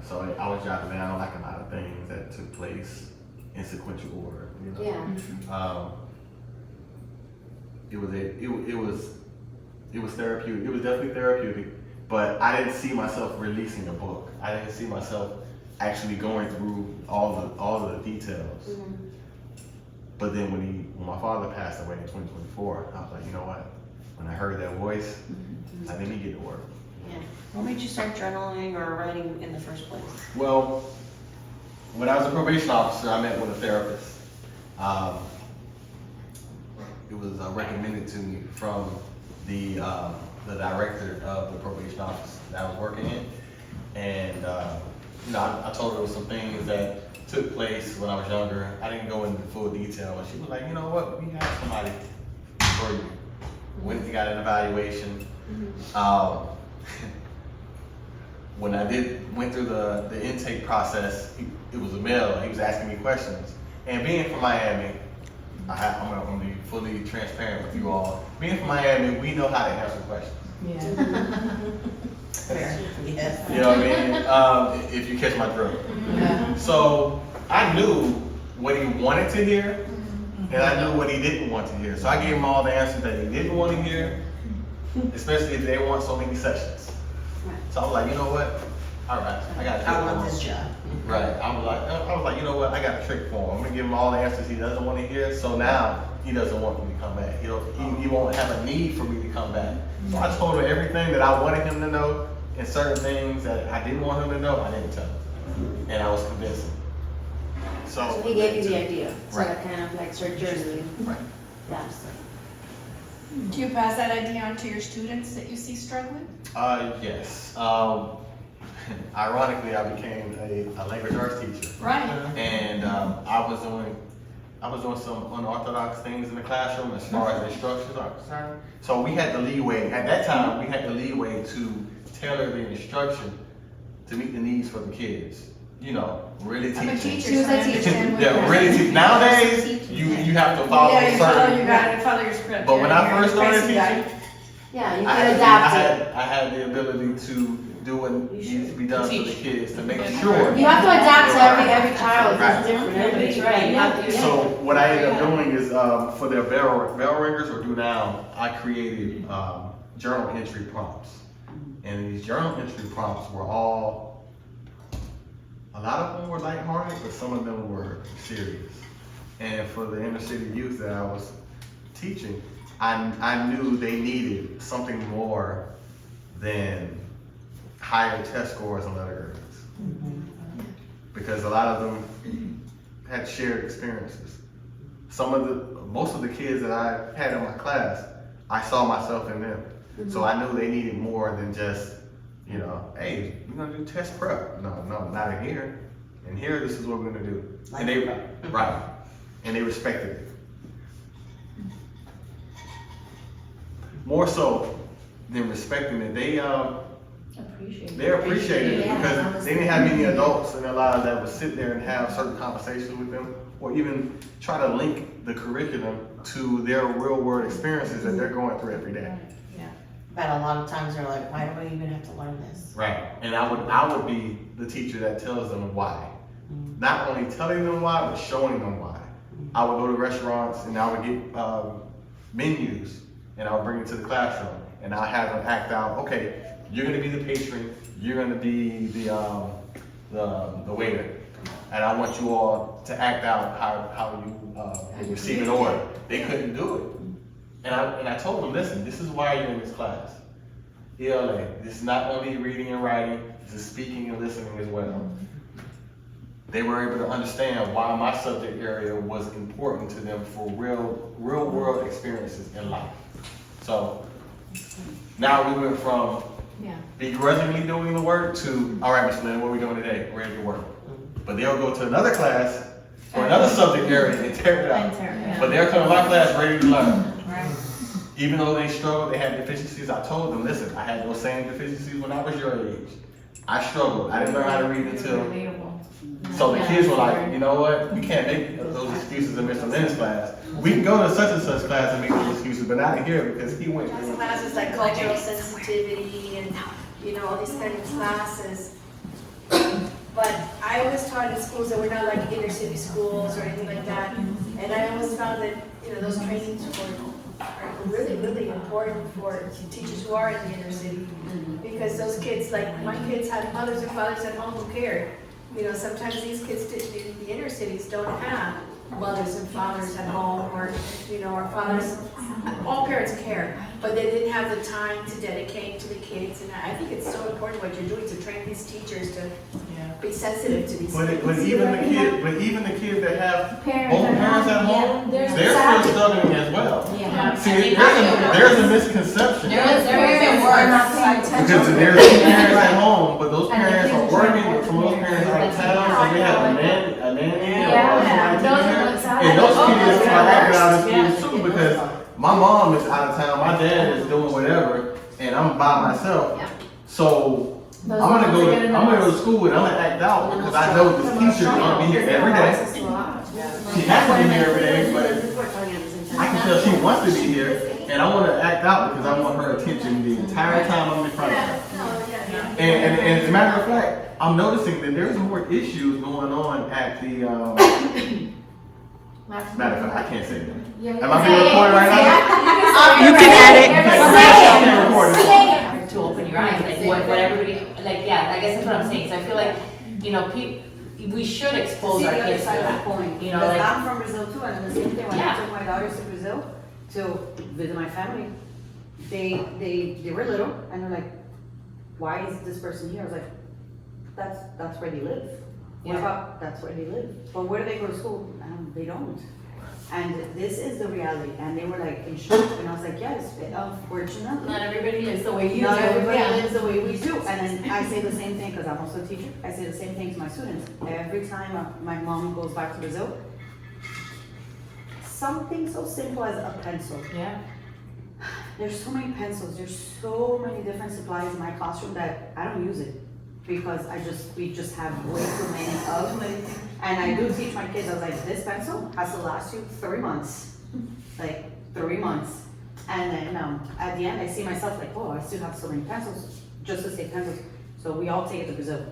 Speaker 3: So I was jotting down like a lot of things that took place in sequential order.
Speaker 2: Yeah.
Speaker 3: It was therapeutic. It was definitely therapeutic, but I didn't see myself releasing a book. I didn't see myself actually going through all the details. But then when my father passed away in 2024, I was like, you know what? When I heard that voice, I let me get to work.
Speaker 7: Yeah. What made you start journaling or writing in the first place?
Speaker 3: Well, when I was a probation officer, I met with a therapist. It was recommended to me from the director of the probation office that I was working in, and I told her there was some things that took place when I was younger. I didn't go into full detail, but she was like, you know what, we have somebody for you. When you got an evaluation. When I went through the intake process, it was a male. He was asking me questions, and being from Miami, I'm gonna be fully transparent with you all. Being from Miami, we know how to answer questions.
Speaker 7: Fair. Yes.
Speaker 3: You know what I mean? If you catch my drift. So I knew what he wanted to hear, and I knew what he didn't want to hear. So I gave him all the answers that he didn't want to hear, especially if they want so many sessions. So I was like, you know what? All right,
Speaker 7: I want this job.
Speaker 3: Right. I was like, you know what? I got a trick for him. I'm gonna give him all the answers he doesn't want to hear. So now he doesn't want me to come back. He won't have a need for me to come back. So I told him everything that I wanted him to know, and certain things that I didn't want him to know, I didn't tell him, and I was convincing.
Speaker 2: So he gave you the idea. So
Speaker 3: Right.
Speaker 2: that kind of like started journaling.
Speaker 3: Right.
Speaker 2: Yeah.
Speaker 9: Do you pass that idea on to your students that you see struggling?
Speaker 3: Yes. Ironically, I became a language arts teacher.
Speaker 9: Right.
Speaker 3: And I was doing some unorthodox things in the classroom as far as instructions are concerned. So we had the leeway, at that time, we had the leeway to tailor the instruction to meet the needs for the kids. Really teaching.
Speaker 9: I'm a teacher.
Speaker 4: She was a
Speaker 9: so I
Speaker 4: teacher.
Speaker 9: understand what
Speaker 3: Yeah,
Speaker 9: you're
Speaker 3: really
Speaker 9: saying.
Speaker 3: teach. Nowadays, you have to follow
Speaker 9: Yeah, you
Speaker 3: certain.
Speaker 9: gotta follow your script.
Speaker 3: But when
Speaker 9: Yeah,
Speaker 3: I
Speaker 9: you're
Speaker 3: first started
Speaker 9: pricing guide.
Speaker 3: teaching,
Speaker 2: Yeah, you
Speaker 3: I
Speaker 2: can
Speaker 3: had,
Speaker 2: adapt
Speaker 3: I
Speaker 2: it.
Speaker 3: had the ability to do what needs to be done for the
Speaker 9: Teach.
Speaker 3: kids to make
Speaker 9: Yeah.
Speaker 3: sure.
Speaker 2: You have to adapt to every child.
Speaker 3: Right.
Speaker 2: It's different. Everybody's right. You have to.
Speaker 3: So what I ended up doing is for their bell ringers or do now, I created journal entry prompts, and these journal entry prompts were a lot of them were lighthearted, but some of them were serious. And for the inner city youth that I was teaching, I knew they needed something more than higher test scores and letter grades. Because a lot of them had shared experiences. Most of the kids that I had in my class, I saw myself in them. So I knew they needed more than just, hey, we're gonna do test prep. No, not in here. and here, this is what we're gonna do. And they, right, and they respected it. More so than respecting it, they appreciated it because they didn't have any adults in their lives that would sit there and have certain conversations with them, or even try to link the curriculum to their real world experiences that they're going through every day.
Speaker 7: But a lot of times they're like, why do I even have to learn this?
Speaker 3: Right, and I would be the teacher that tells them why. Not only telling them why, but showing them why. I would go to restaurants and I would get menus and I would bring it to the classroom and I have them act out, okay, you're gonna be the patron, you're gonna be the waiter. And I want you all to act out how you receive an order. They couldn't do it. And I told them, listen, this is why you're in this class. ELA, this is not only reading and writing, this is speaking and listening as well. They were able to understand why my subject area was important to them for real world experiences in life. So now we went from begrudgingly doing the work to, all right, Mr. Lennon, what are we doing today? Ready to work. But they'll go to another class for another subject area and tear it out. But they'll come to my class ready to learn. Even though they struggled, they had deficiencies, I told them, listen, I had those same deficiencies when I was your age. I struggled. I didn't learn how to read until. So the kids were like, you know what? We can't make those excuses in Mr. Lennon's class. We can go to such and such class and make those excuses, but not in here because he went through.
Speaker 2: Classes like cultural sensitivity and, all these kind of classes. But I always taught in schools that were not like inner city schools or anything like that. And I always found that, those trainings are really, really important for teachers who are in the inner city. Because those kids, like my kids had mothers and fathers at home who cared. Sometimes these kids in the inner cities don't have mothers and fathers at home or, or fathers. All parents care, but they didn't have the time to dedicate to the kids. And I think it's so important what you're doing to train these teachers to be sensitive to these kids.
Speaker 3: But even the kids that have both parents at home, they're still struggling as well. See, there's a misconception. Because there's parents at home, but those parents are working from those parents out of town, so they have a nanny or somebody. And those kids are acting out in school too because my mom is out of town, my dad is doing whatever, and I'm by myself. So I'm gonna go to school and I'm gonna act out because I know this teacher is gonna be here every day. She has to be here every day, but I can tell she wants to be here, and I want to act out because I want her attention the entire time I'm in front of her. And as a matter of fact, I'm noticing that there's more issues going on at the. Matter of fact, I can't say that. Am I being recorded right now?
Speaker 5: You can edit.
Speaker 3: I can't record it.
Speaker 6: To open your eyes, like what everybody, I guess that's what I'm saying, so I feel like, we should expose our kids to that.
Speaker 10: Because I'm from Brazil too, and the same thing, when I took my daughters to Brazil to visit my family, they were little, and they're like, why is this person here? I was like, that's where they live. What about, that's where they live. But where do they go to school? They don't. And this is the reality. And they were like in shock. And I was like, yes, unfortunately.
Speaker 6: Not everybody lives the way you do.
Speaker 10: Not everybody lives the way we do. And then I say the same thing, because I'm also a teacher. I say the same thing to my students. Every time my mom goes back to Brazil, something so simple as a pencil.
Speaker 6: Yeah.
Speaker 10: There's so many pencils. There's so many different supplies in my classroom that I don't use it. Because we just have way too many of them. And I do teach my kids, I was like, this pencil has to last you 3 months. Like 3 months. And then at the end I see myself like, oh, I still have so many pencils, just to say pencils. So we all take it to Brazil.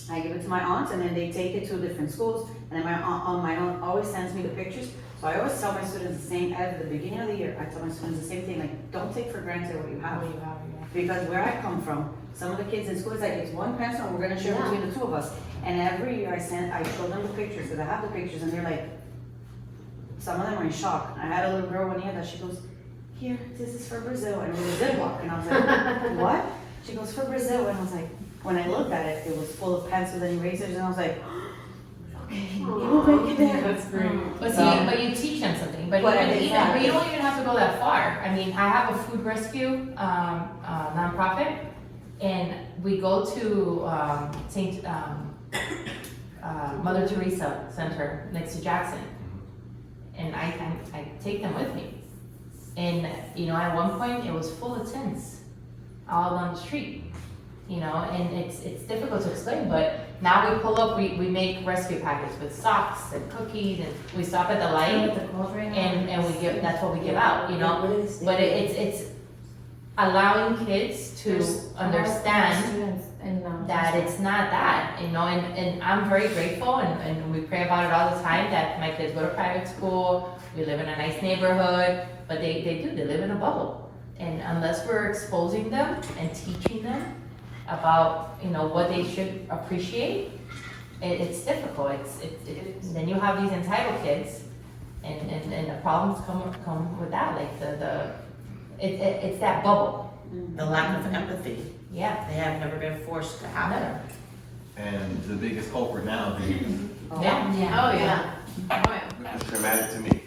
Speaker 10: I give it to my aunts and then they take it to different schools. And then my aunt always sends me the pictures. So I always tell my students the same, at the beginning of the year, I tell my students the same thing, like, don't take for granted what you have. Because where I come from, some of the kids in school is like, it's one pencil and we're gonna share between the two of us. And every year I show them the pictures, because I have the pictures, and they're like, some of them are in shock. I had a little girl one year that she goes, here, this is for Brazil, and it was a Ziploc, and I was like, what? She goes, for Brazil, and I was like, when I looked at it, it was full of pencils and erasers, and I was like, okay, we'll make it there. That's great.
Speaker 6: But you teach them something, but you don't even have to go that far. I mean, I have a food rescue nonprofit, and we go to Mother Teresa Center next to Jackson. And I take them with me. And, you know, at one point it was full of tents all on the street, you know, and it's difficult to explain, but now we pull up, we make rescue packets with socks and cookies, and we stop at the light and we give, that's what we give out, you know. But it's allowing kids to understand that it's not that, you know, and I'm very grateful, and we pray about it all the time, that my kids go to private school, we live in a nice neighborhood, but they live in a bubble. And unless we're exposing them and teaching them about, you know, what they should appreciate, it's difficult. Then you have these entitled kids, and the problems come with that, like it's that bubble.
Speaker 7: The lack of empathy.
Speaker 6: Yeah.
Speaker 7: They have never been forced to have it.
Speaker 3: And the biggest culprit now is
Speaker 6: Yeah.
Speaker 1: Yeah.
Speaker 4: Oh, yeah. Oh, yeah.
Speaker 3: it's traumatic to me.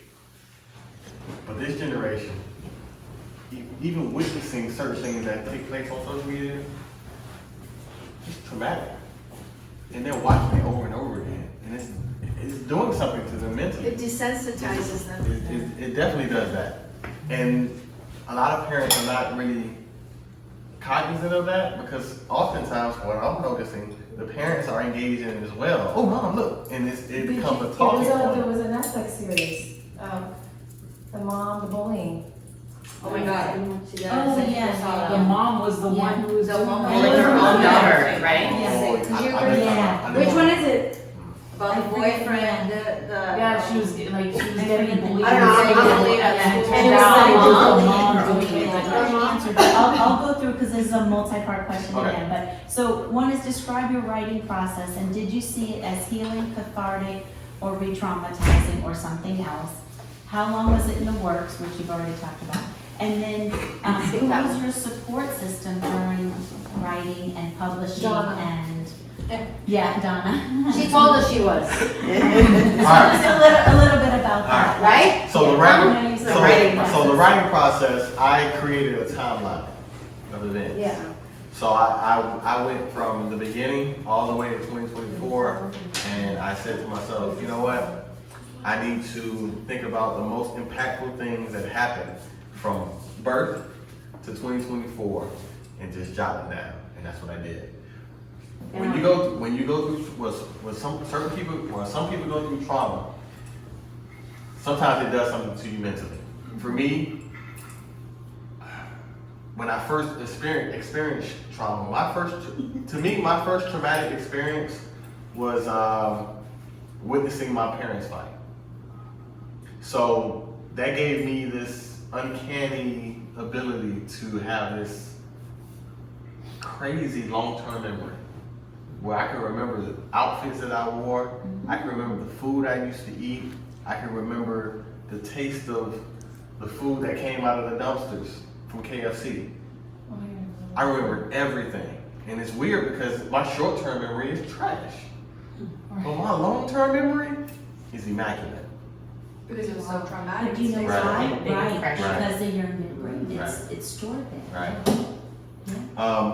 Speaker 3: But this generation, even witnessing certain things that take place on social media, it's traumatic. And they're watching it over and over again. And it's doing something to them mentally.
Speaker 4: It desensitizes them.
Speaker 3: It definitely does that. And a lot of parents are not really cognizant of that, because oftentimes what I'm noticing, the parents are engaged in it as well. Oh, mom, look. And it becomes a talking
Speaker 11: There
Speaker 3: point.
Speaker 11: was a Netflix series, the bullying.
Speaker 2: Oh my God.
Speaker 1: Oh, yeah.
Speaker 8: The mom was the one who was doing
Speaker 6: Like their own daughter, right?
Speaker 1: Yeah.
Speaker 10: Which one is it? About the boyfriend, the.
Speaker 8: Yeah, she was getting bullied.
Speaker 2: I don't know, I'm gonna leave that.
Speaker 8: And
Speaker 1: It was
Speaker 8: the
Speaker 1: like
Speaker 8: mom doing it.
Speaker 1: I'll go through, because this is a multi-part question
Speaker 3: Okay.
Speaker 1: again, but, so one is describe your writing process, and did you see it as healing, cathartic, or re-traumatizing, or something else? How long was it in the works, which you've already talked about? And then, who was your support system during writing and publishing
Speaker 11: Donna.
Speaker 1: and, yeah, Donna.
Speaker 2: She told us she was,
Speaker 3: All right.
Speaker 1: Just a little bit about that.
Speaker 2: right?
Speaker 3: So the
Speaker 1: Yeah,
Speaker 3: writing,
Speaker 1: Donna used the
Speaker 3: so,
Speaker 1: writing
Speaker 3: so the
Speaker 1: process.
Speaker 3: writing process, I created a timeline of events.
Speaker 2: Yeah.
Speaker 3: So I went from the beginning all the way to 2024, and I said to myself, you know what? I need to think about the most impactful things that happened from birth to 2024, and just jot them down, and that's what I did. When you go through some people go through trauma, sometimes it does something to you mentally. For me, when I first experienced trauma, my first traumatic experience was witnessing my parents fight. So that gave me this uncanny ability to have this crazy long-term memory, where I can remember the outfits that I wore, I can remember the food I used to eat, I can remember the taste of the food that came out of the dumpsters from KFC. I remember everything. And it's weird because my short-term memory is trash. But my long-term memory is immaculate.
Speaker 4: Because it was so traumatic.
Speaker 1: But you know
Speaker 3: Right.
Speaker 1: why?
Speaker 6: Big
Speaker 1: Right,
Speaker 6: impression.
Speaker 1: because of your memory,
Speaker 3: Right.
Speaker 1: it's stored there.
Speaker 3: Right.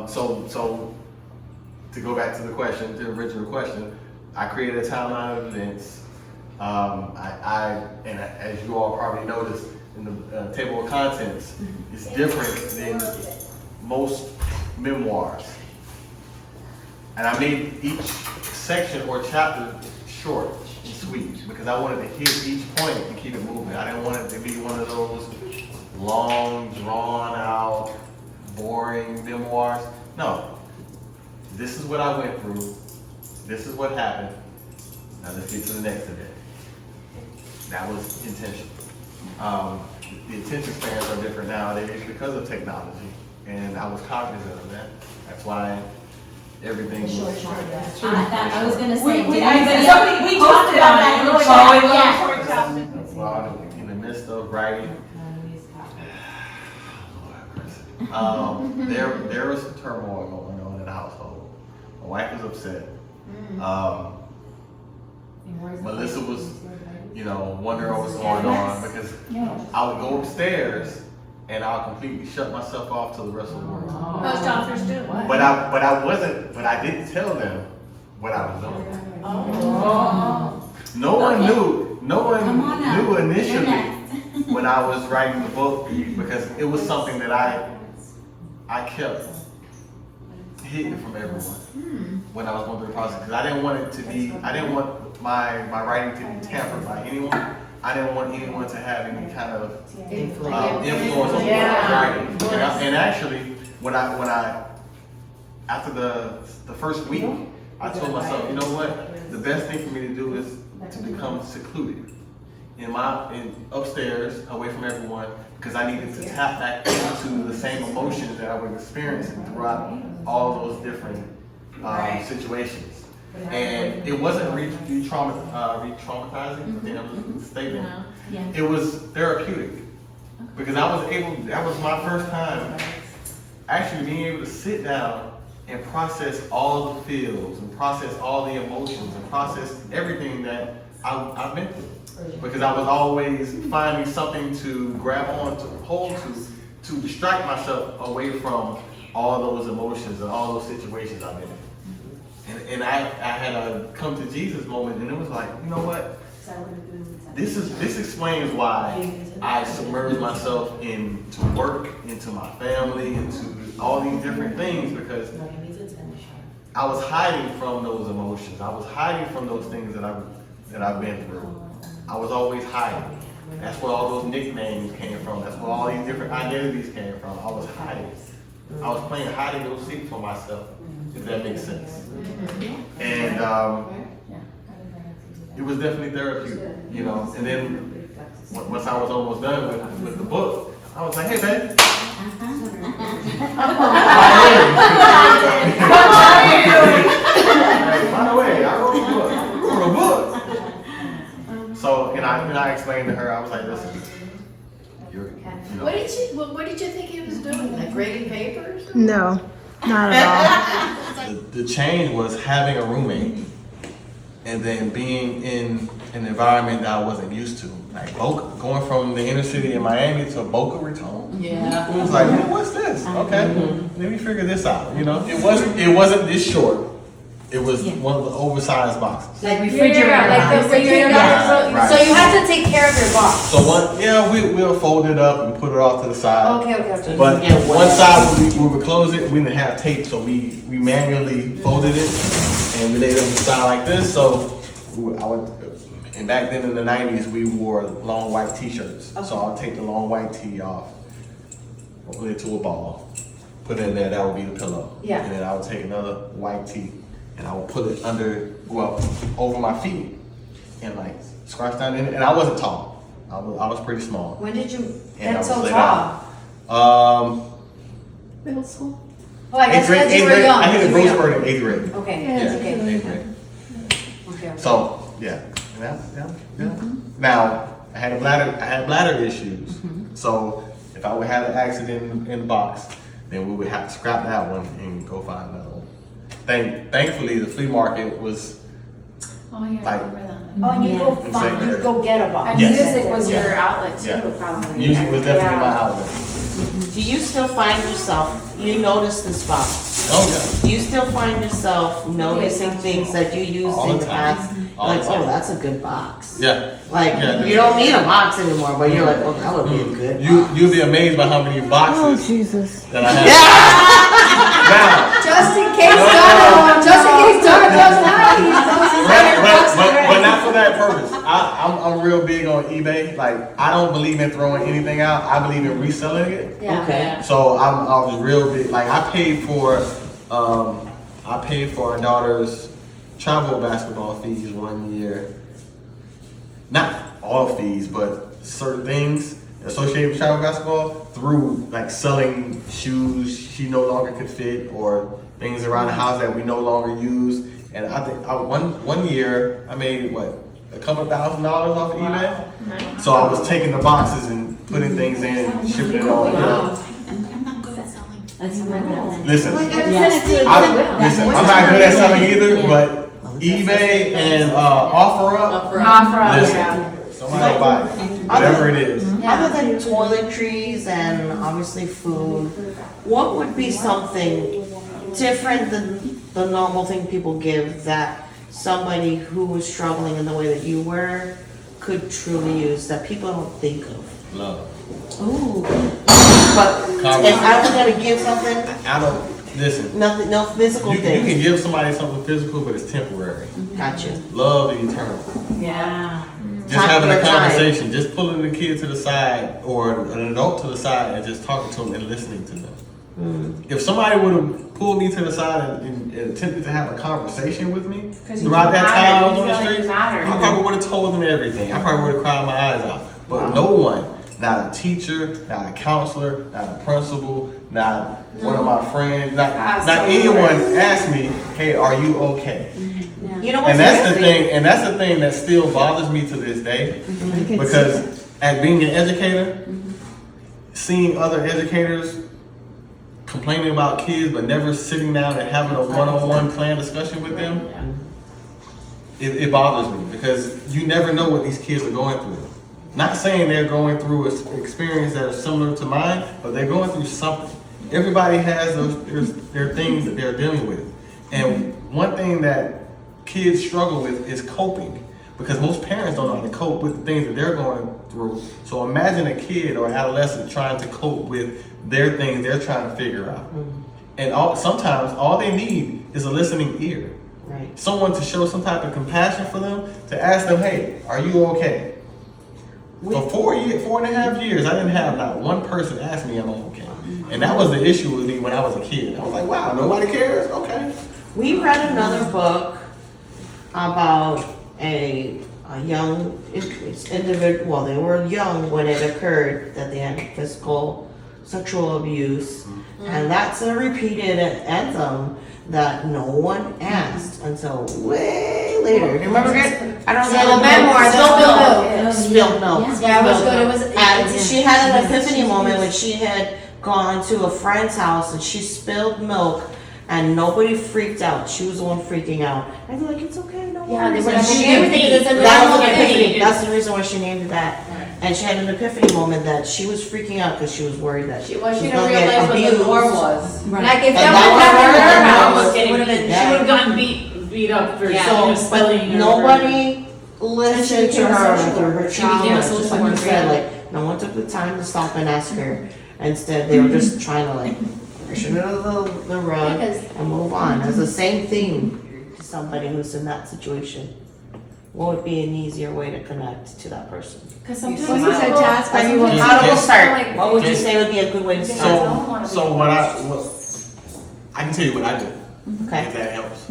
Speaker 3: So to go back to the question, to the original question, I created a timeline of events. As you all probably noticed in the table of contents, it's different than most memoirs. And I made each section or chapter short and sweet, because I wanted to hit each point and keep it moving. I didn't want it to be one of those long, drawn out, boring memoirs. No, this is what I went through. This is what happened. Now let's get to the next event. That was intentional. The attention spans are different nowadays because of technology, and I was cognizant of that. That's why everything was
Speaker 1: I was gonna say,
Speaker 8: We
Speaker 1: did anybody
Speaker 8: talked about that earlier.
Speaker 3: Well, in the midst of writing, there was some turmoil going on in the household. My wife was upset. Melissa was, wondering what was going on, because I would go upstairs and I'll completely shut myself off to the rest of the world.
Speaker 4: Most authors do.
Speaker 3: But I didn't tell them what I was doing. No one knew. No
Speaker 1: Come on
Speaker 3: one
Speaker 1: up.
Speaker 3: knew
Speaker 1: You're
Speaker 3: initially
Speaker 1: next.
Speaker 3: when I was writing the book because it was something that I kept hidden from everyone when I was going through the process because I didn't want it to be. I didn't want my writing to be tampered by anyone. I didn't want anyone to have any kind of influence on what I was writing. And actually, when I after the first week, I told myself, you know what? The best thing for me to do is to become secluded in upstairs, away from everyone, because I needed to tap back into the same emotions that I was experiencing throughout all those different situations. And it wasn't re-traumatizing, I think that was the statement. It was therapeutic because that was my first time actually being able to sit down and process all the feels and process all the emotions and process everything that I've been through. Because I was always finding something to grab on, to hold to distract myself away from all those emotions and all those situations I've been in. And I had a come to Jesus moment, and it was like, you know what? This explains why I submerged myself into work, into my family, into all these different things, because I was hiding from those emotions. I was hiding from those things that I've been through. I was always hiding. That's where all those nicknames came from. That's where all these different identities came from. I was hiding. I was playing hide and go seek for myself, if that makes sense. And it was definitely therapeutic, you know. And then once I was almost done with the book, I was like, hey, babe. By the way, I wrote a book. So, and I explained to her, I was like, listen, you know.
Speaker 4: What did you think he was doing? Like grading papers?
Speaker 5: No, not at all.
Speaker 3: The change was having a roommate and then being in an environment that I wasn't used to. Like going from the inner city in Miami to Boca Raton.
Speaker 8: Yeah.
Speaker 3: It was like, what's this? Okay, let me figure this out. You know, it wasn't this short. It was one of the oversized boxes.
Speaker 2: Like refrigerator. Like the refrigerator.
Speaker 3: Right.
Speaker 2: So you had to take care of your box.
Speaker 3: So we'll fold it up and put it off to the side.
Speaker 2: Okay.
Speaker 3: But one side we would close it, we didn't have tape, so we manually folded it and we laid it on the side like this. So and back then in the 90s, we wore long white t-shirts. Okay. So I'll take the long white tee off, put it to a ball, put it in there, that would be the pillow.
Speaker 2: Yeah.
Speaker 3: And then I would take another white tee and I would put it over my feet and like scratch down in it. And I wasn't tall. I was pretty small.
Speaker 2: When did you
Speaker 3: And
Speaker 2: get so tall?
Speaker 4: Middle school?
Speaker 2: Oh, I guess because you were
Speaker 3: grade,
Speaker 2: young.
Speaker 3: I hit a growth spurt in 8th grade.
Speaker 2: Okay.
Speaker 3: Yeah,
Speaker 2: Okay.
Speaker 3: 8th grade.
Speaker 2: Okay.
Speaker 3: So, yeah. Now, I had bladder issues. So, if I would have an accident in the box, then we would have to scrap that one and go find another one. Thankfully, the flea market was like,
Speaker 2: Oh, and you go get a box.
Speaker 1: And
Speaker 3: Yes.
Speaker 1: music was your outlet too,
Speaker 3: Yeah.
Speaker 1: probably.
Speaker 3: music was definitely my outlet.
Speaker 7: Do you still find yourself, you notice this box?
Speaker 3: Oh, yeah.
Speaker 7: Do you still find yourself noticing things that you used
Speaker 3: All
Speaker 7: in
Speaker 3: the
Speaker 7: the
Speaker 3: time.
Speaker 7: past?
Speaker 3: All
Speaker 7: Like,
Speaker 3: the time.
Speaker 7: oh, that's a good box.
Speaker 3: Yeah.
Speaker 7: Like,
Speaker 3: Yeah.
Speaker 7: you don't need a box anymore, but you're like, oh, that would be a good box.
Speaker 3: You'll be amazed by how many boxes
Speaker 5: Jesus.
Speaker 3: that I have.
Speaker 2: Just in case Donna goes
Speaker 3: But not for that purpose. I'm real big on eBay. Like, I don't believe in throwing anything out. I believe in reselling it.
Speaker 2: Yeah.
Speaker 7: Okay.
Speaker 3: So I was real big. Like, I paid for our daughter's travel basketball fees one year. Not all fees, but certain things associated with travel basketball through like selling shoes she no longer could fit or things around the house that we no longer use. And I think one year I made a couple $1,000 off of eBay. So I was taking the boxes and putting things in and shipping it all. Listen, I'm not good at selling either, but eBay and OfferUp. Listen, somebody will buy it, whatever it is.
Speaker 7: Other than toiletries and obviously food, what would be something different than the normal thing people give that somebody who was struggling in the way that you were could truly use that people don't think of?
Speaker 3: Love.
Speaker 7: Ooh. But if I was gonna give something,
Speaker 3: I don't, listen.
Speaker 7: nothing, no physical
Speaker 3: You
Speaker 7: things.
Speaker 3: can give somebody something physical, but it's temporary.
Speaker 7: Gotcha.
Speaker 3: Love is eternal.
Speaker 1: Yeah.
Speaker 3: Just having a conversation, just pulling the kid to the side or an adult to the side and just talking to them and listening to them. If somebody would have pulled me to the side and attempted to have a conversation with me throughout that time I was on the street, I probably would have told them everything. I probably would have cried my eyes out. But no one, not a teacher, not a counselor, not a principal, not one of my friends, not anyone asked me, hey, are you okay?
Speaker 7: You know what's
Speaker 3: And that's the
Speaker 7: amazing?
Speaker 3: thing, and that's the thing that still bothers me to this day, because as being an educator, seeing other educators complaining about kids but never sitting down and having a one-on-one plan discussion with them, it bothers me because you never know what these kids are going through. Not saying they're going through an experience that are similar to mine, but they're going through something. Everybody has their things that they're dealing with. And one thing that kids struggle with is coping, because most parents don't know how to cope with the things that they're going through. So imagine a kid or adolescent trying to cope with their things they're trying to figure out. And sometimes all they need is a listening ear.
Speaker 7: Right.
Speaker 3: Someone to show some type of compassion for them, to ask them, hey, are you okay? For 4.5 years, I didn't have not one person ask me, am I okay? And that was the issue with me when I was a kid. I was like, wow, nobody cares? Okay.
Speaker 7: We read another book about a young individual. Well, they were young when it occurred that they had sexual abuse, and that's a repeated anthem that no one asked until way later. Do you remember it? I don't know the memoir. Spilled milk.
Speaker 11: Yeah, it was good. It was.
Speaker 7: And she had an epiphany moment when she had gone to a friend's house and she spilled milk. And nobody freaked out. She was the one freaking out. And they're like, it's okay, no
Speaker 11: Yeah, they
Speaker 7: worries.
Speaker 11: were
Speaker 7: And
Speaker 11: like,
Speaker 7: she
Speaker 11: everything is a
Speaker 7: that was
Speaker 11: normal
Speaker 7: an epiphany.
Speaker 11: thing.
Speaker 7: That's the reason why she named it that. And she had an epiphany moment that she was freaking out because she was worried that
Speaker 11: She
Speaker 7: was
Speaker 11: didn't
Speaker 7: gonna get
Speaker 11: realize what the
Speaker 7: abused.
Speaker 11: norm was.
Speaker 9: Like if
Speaker 7: And
Speaker 9: that
Speaker 7: that
Speaker 9: was
Speaker 7: was
Speaker 9: happening
Speaker 7: her
Speaker 9: to her
Speaker 7: mom
Speaker 9: house,
Speaker 7: was getting
Speaker 8: She would have gotten beat up for
Speaker 7: So,
Speaker 8: spelling.
Speaker 7: but nobody listened to her through her
Speaker 8: She became a
Speaker 7: trauma.
Speaker 8: social
Speaker 7: Just like you
Speaker 8: worker.
Speaker 7: said, like, no one took the time to stop and ask her. Instead, they were just trying to like push it under the rug
Speaker 11: Because-
Speaker 7: and move on. It's the same thing to somebody who's in that situation. What would be an easier way to connect to that person?
Speaker 11: Because
Speaker 9: Well,
Speaker 11: sometimes
Speaker 9: you said to ask, are you okay?
Speaker 7: How do we start?
Speaker 11: Like-
Speaker 7: What would you say would be a good way to start?
Speaker 3: So I can tell you what I do,
Speaker 7: Okay.
Speaker 3: if that helps.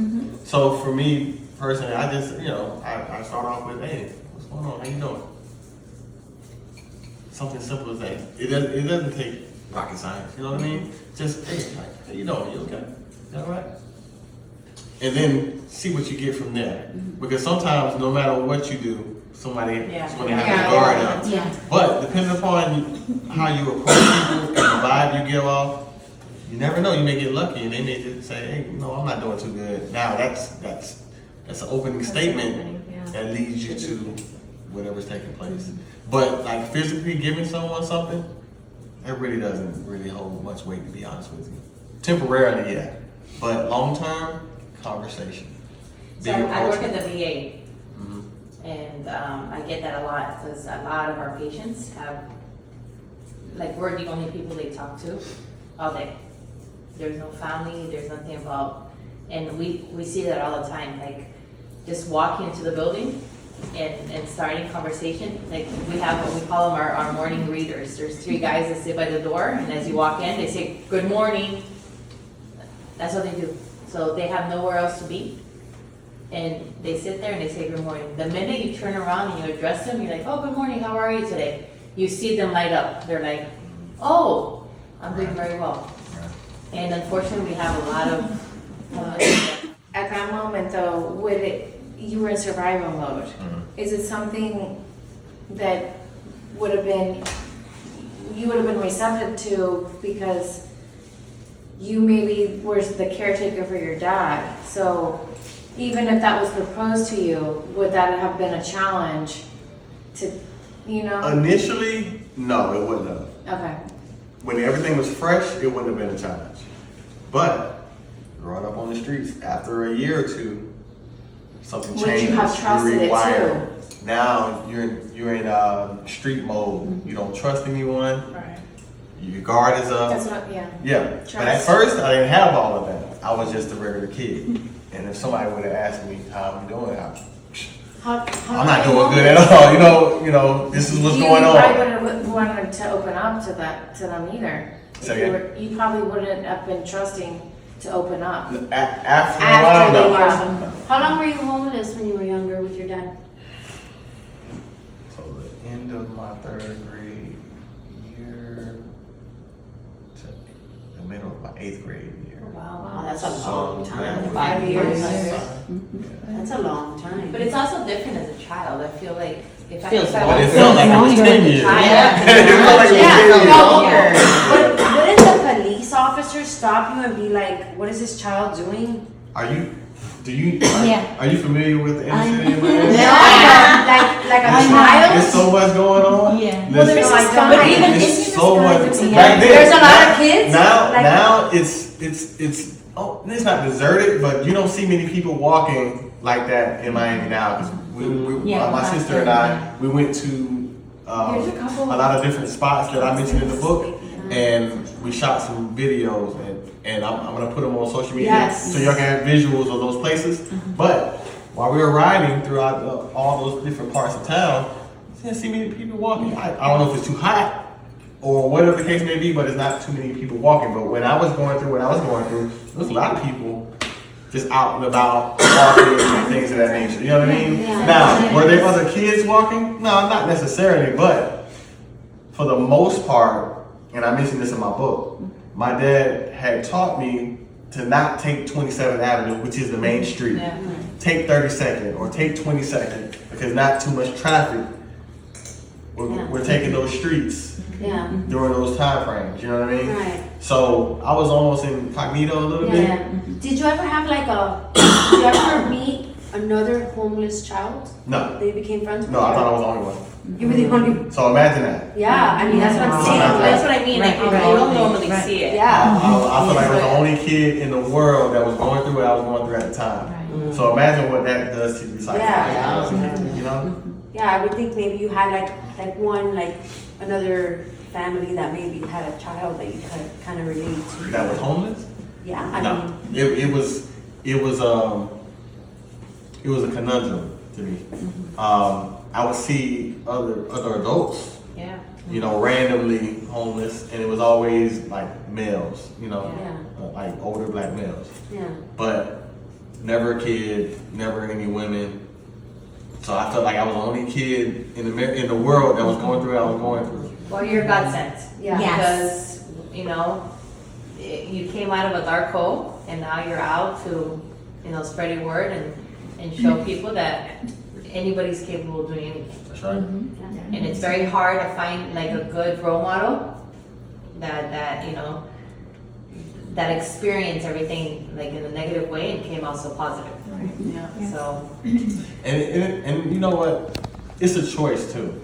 Speaker 3: So for me personally, I just, I start off with, hey, what's going on? How you doing? Something simple as that. It doesn't take rocket science, you know what I mean? Just, hey, like, how you doing? You okay? You all right? And then see what you get from there. Because sometimes, no matter what you do, somebody has to guard up.
Speaker 1: Yeah.
Speaker 3: But depending upon how you approach people and the vibe you give off, you never know. You may get lucky, and they may just say, "Hey, no, I'm not doing too good." Now that's an opening statement that leads you to whatever's taking place. But like physically giving someone something, it really doesn't really hold much weight, to be honest with you. Temporarily, yeah, but long term, conversation.
Speaker 6: So I work at the VA,
Speaker 3: Mhm.
Speaker 6: and I get that a lot, because a lot of our patients have, like, we're the only people they talk to all day. There's no family, there's nothing involved, and we see that all the time, like, just walking into the building and starting conversation. Like, we have what we call them our morning greeters. There's 3 guys that sit by the door, and as you walk in, they say, "Good morning." That's what they do. So they have nowhere else to be. And they sit there and they say, "Good morning." The minute you turn around and you address them, you're like, "Oh, good morning, how are you today?" You see them light up. They're like, "Oh, I'm doing very well." And unfortunately, we have a lot of,
Speaker 11: At that moment though, you were in survival mode. Is it something that you would have been receptive to because you maybe were the caretaker for your dad? So even if that was proposed to you, would that have been a challenge to,
Speaker 3: Initially, no, it wouldn't have.
Speaker 11: Okay.
Speaker 3: When everything was fresh, it wouldn't have been a challenge. But growing up on the streets, after a year or two, something
Speaker 11: Would
Speaker 3: changed.
Speaker 11: you have trusted it
Speaker 3: rewired. Now you're in street mode. You don't trust anyone.
Speaker 9: Right.
Speaker 3: Your guard is up.
Speaker 11: That's what, yeah.
Speaker 3: Yeah, but at first I didn't have all of that. I was just a regular kid. And if somebody would have asked me how I'm doing, I'm not doing good at all. You know, this is what's going
Speaker 11: You
Speaker 3: on.
Speaker 11: probably wouldn't have wanted to open up to them either. If
Speaker 3: Say
Speaker 11: you,
Speaker 3: again?
Speaker 11: you probably wouldn't have been trusting to open up.
Speaker 3: After a
Speaker 2: After
Speaker 3: while,
Speaker 2: they
Speaker 3: no.
Speaker 2: were. How long were you homeless when you were younger with your dad?
Speaker 3: So the end of my 3rd grade year to the middle of my 8th grade year.
Speaker 7: Wow, that's a
Speaker 3: So
Speaker 7: long
Speaker 3: that
Speaker 7: time.
Speaker 3: would
Speaker 7: 5
Speaker 3: be-
Speaker 7: years.
Speaker 2: That's a long time.
Speaker 6: But it's also different as a child. I feel like if I,
Speaker 7: Feels
Speaker 6: if I
Speaker 3: But it
Speaker 6: was
Speaker 3: felt like it was 10 years.
Speaker 6: child,
Speaker 3: It felt like it was 10 years.
Speaker 2: Wouldn't the police officer stop you and be like, what is this child doing?
Speaker 3: Are you familiar with the inner city of
Speaker 2: No,
Speaker 3: Miami?
Speaker 2: like a
Speaker 3: There's
Speaker 2: child?
Speaker 3: so much going on.
Speaker 1: Yeah.
Speaker 3: Well,
Speaker 2: there's
Speaker 3: it's,
Speaker 2: like some- but even
Speaker 3: it's
Speaker 2: in
Speaker 3: so
Speaker 2: the
Speaker 3: much.
Speaker 2: skies,
Speaker 3: Back then,
Speaker 2: there's a lot of kids.
Speaker 3: Now,
Speaker 2: like,
Speaker 3: now it's it's not deserted, but you don't see many people walking like that in Miami now. 'Cause my sister and I, we went to
Speaker 11: Here's a couple.
Speaker 3: a lot of different spots that I mentioned in the book, and we shot some videos, and I'm gonna put them on social media
Speaker 2: Yes.
Speaker 3: so y'all can have visuals of those places. But while we were riding throughout all those different parts of town, I didn't see many people walking. I don't know if it's too hot or whatever the case may be, but it's not too many people walking. But when I was going through what I was going through, there was a lot of people just out and about walking and things of that nature. You know what I mean?
Speaker 2: Yeah.
Speaker 3: Now, were there other kids walking? No, not necessarily, but for the most part, and I mentioned this in my book, my dad had taught me to not take 27th Avenue, which is the main street.
Speaker 6: Yeah.
Speaker 3: Take 32nd or take 22nd because not too much traffic. We're taking those streets
Speaker 2: Yeah,
Speaker 3: during those time frames. You know what I mean?
Speaker 2: right.
Speaker 3: So I was almost incognito a little bit.
Speaker 2: Yeah. Did you ever have did you ever meet another homeless child?
Speaker 3: No,
Speaker 2: They became friends with?
Speaker 3: no, I thought I was the only one.
Speaker 2: You were the only,
Speaker 3: So imagine that.
Speaker 2: yeah, I mean, that's what I'm saying.
Speaker 6: That's what I mean. Like you don't normally see it.
Speaker 2: Yeah.
Speaker 3: I feel like I was the only kid in the world that was going through what I was going through at the time. So imagine what that does to you.
Speaker 2: Yeah.
Speaker 3: You know?
Speaker 2: Yeah, I would think maybe you had another family that maybe had a child that you could kind of relate to.
Speaker 3: That was homeless?
Speaker 2: Yeah, I
Speaker 3: No.
Speaker 2: mean,
Speaker 3: It was a conundrum to me. I would see other adults,
Speaker 6: Yeah.
Speaker 3: you know, randomly homeless, and it was always like males, you know,
Speaker 2: Yeah.
Speaker 3: like older black males.
Speaker 2: yeah.
Speaker 3: But never a kid, never any women. So I felt like I was the only kid in the world that was going through what I was going through.
Speaker 6: Well, you're God sent.
Speaker 2: Yeah.
Speaker 1: Yes.
Speaker 6: Because, you know, you came out of a dark hole and now you're out to, you know, spread your word and show people that anybody's capable of doing anything.
Speaker 3: That's right.
Speaker 6: And it's very hard to find like a good role model that you know, that experienced everything like in a negative way and came out so positive.
Speaker 8: Yeah.
Speaker 6: So
Speaker 3: And you know what? It's a choice too.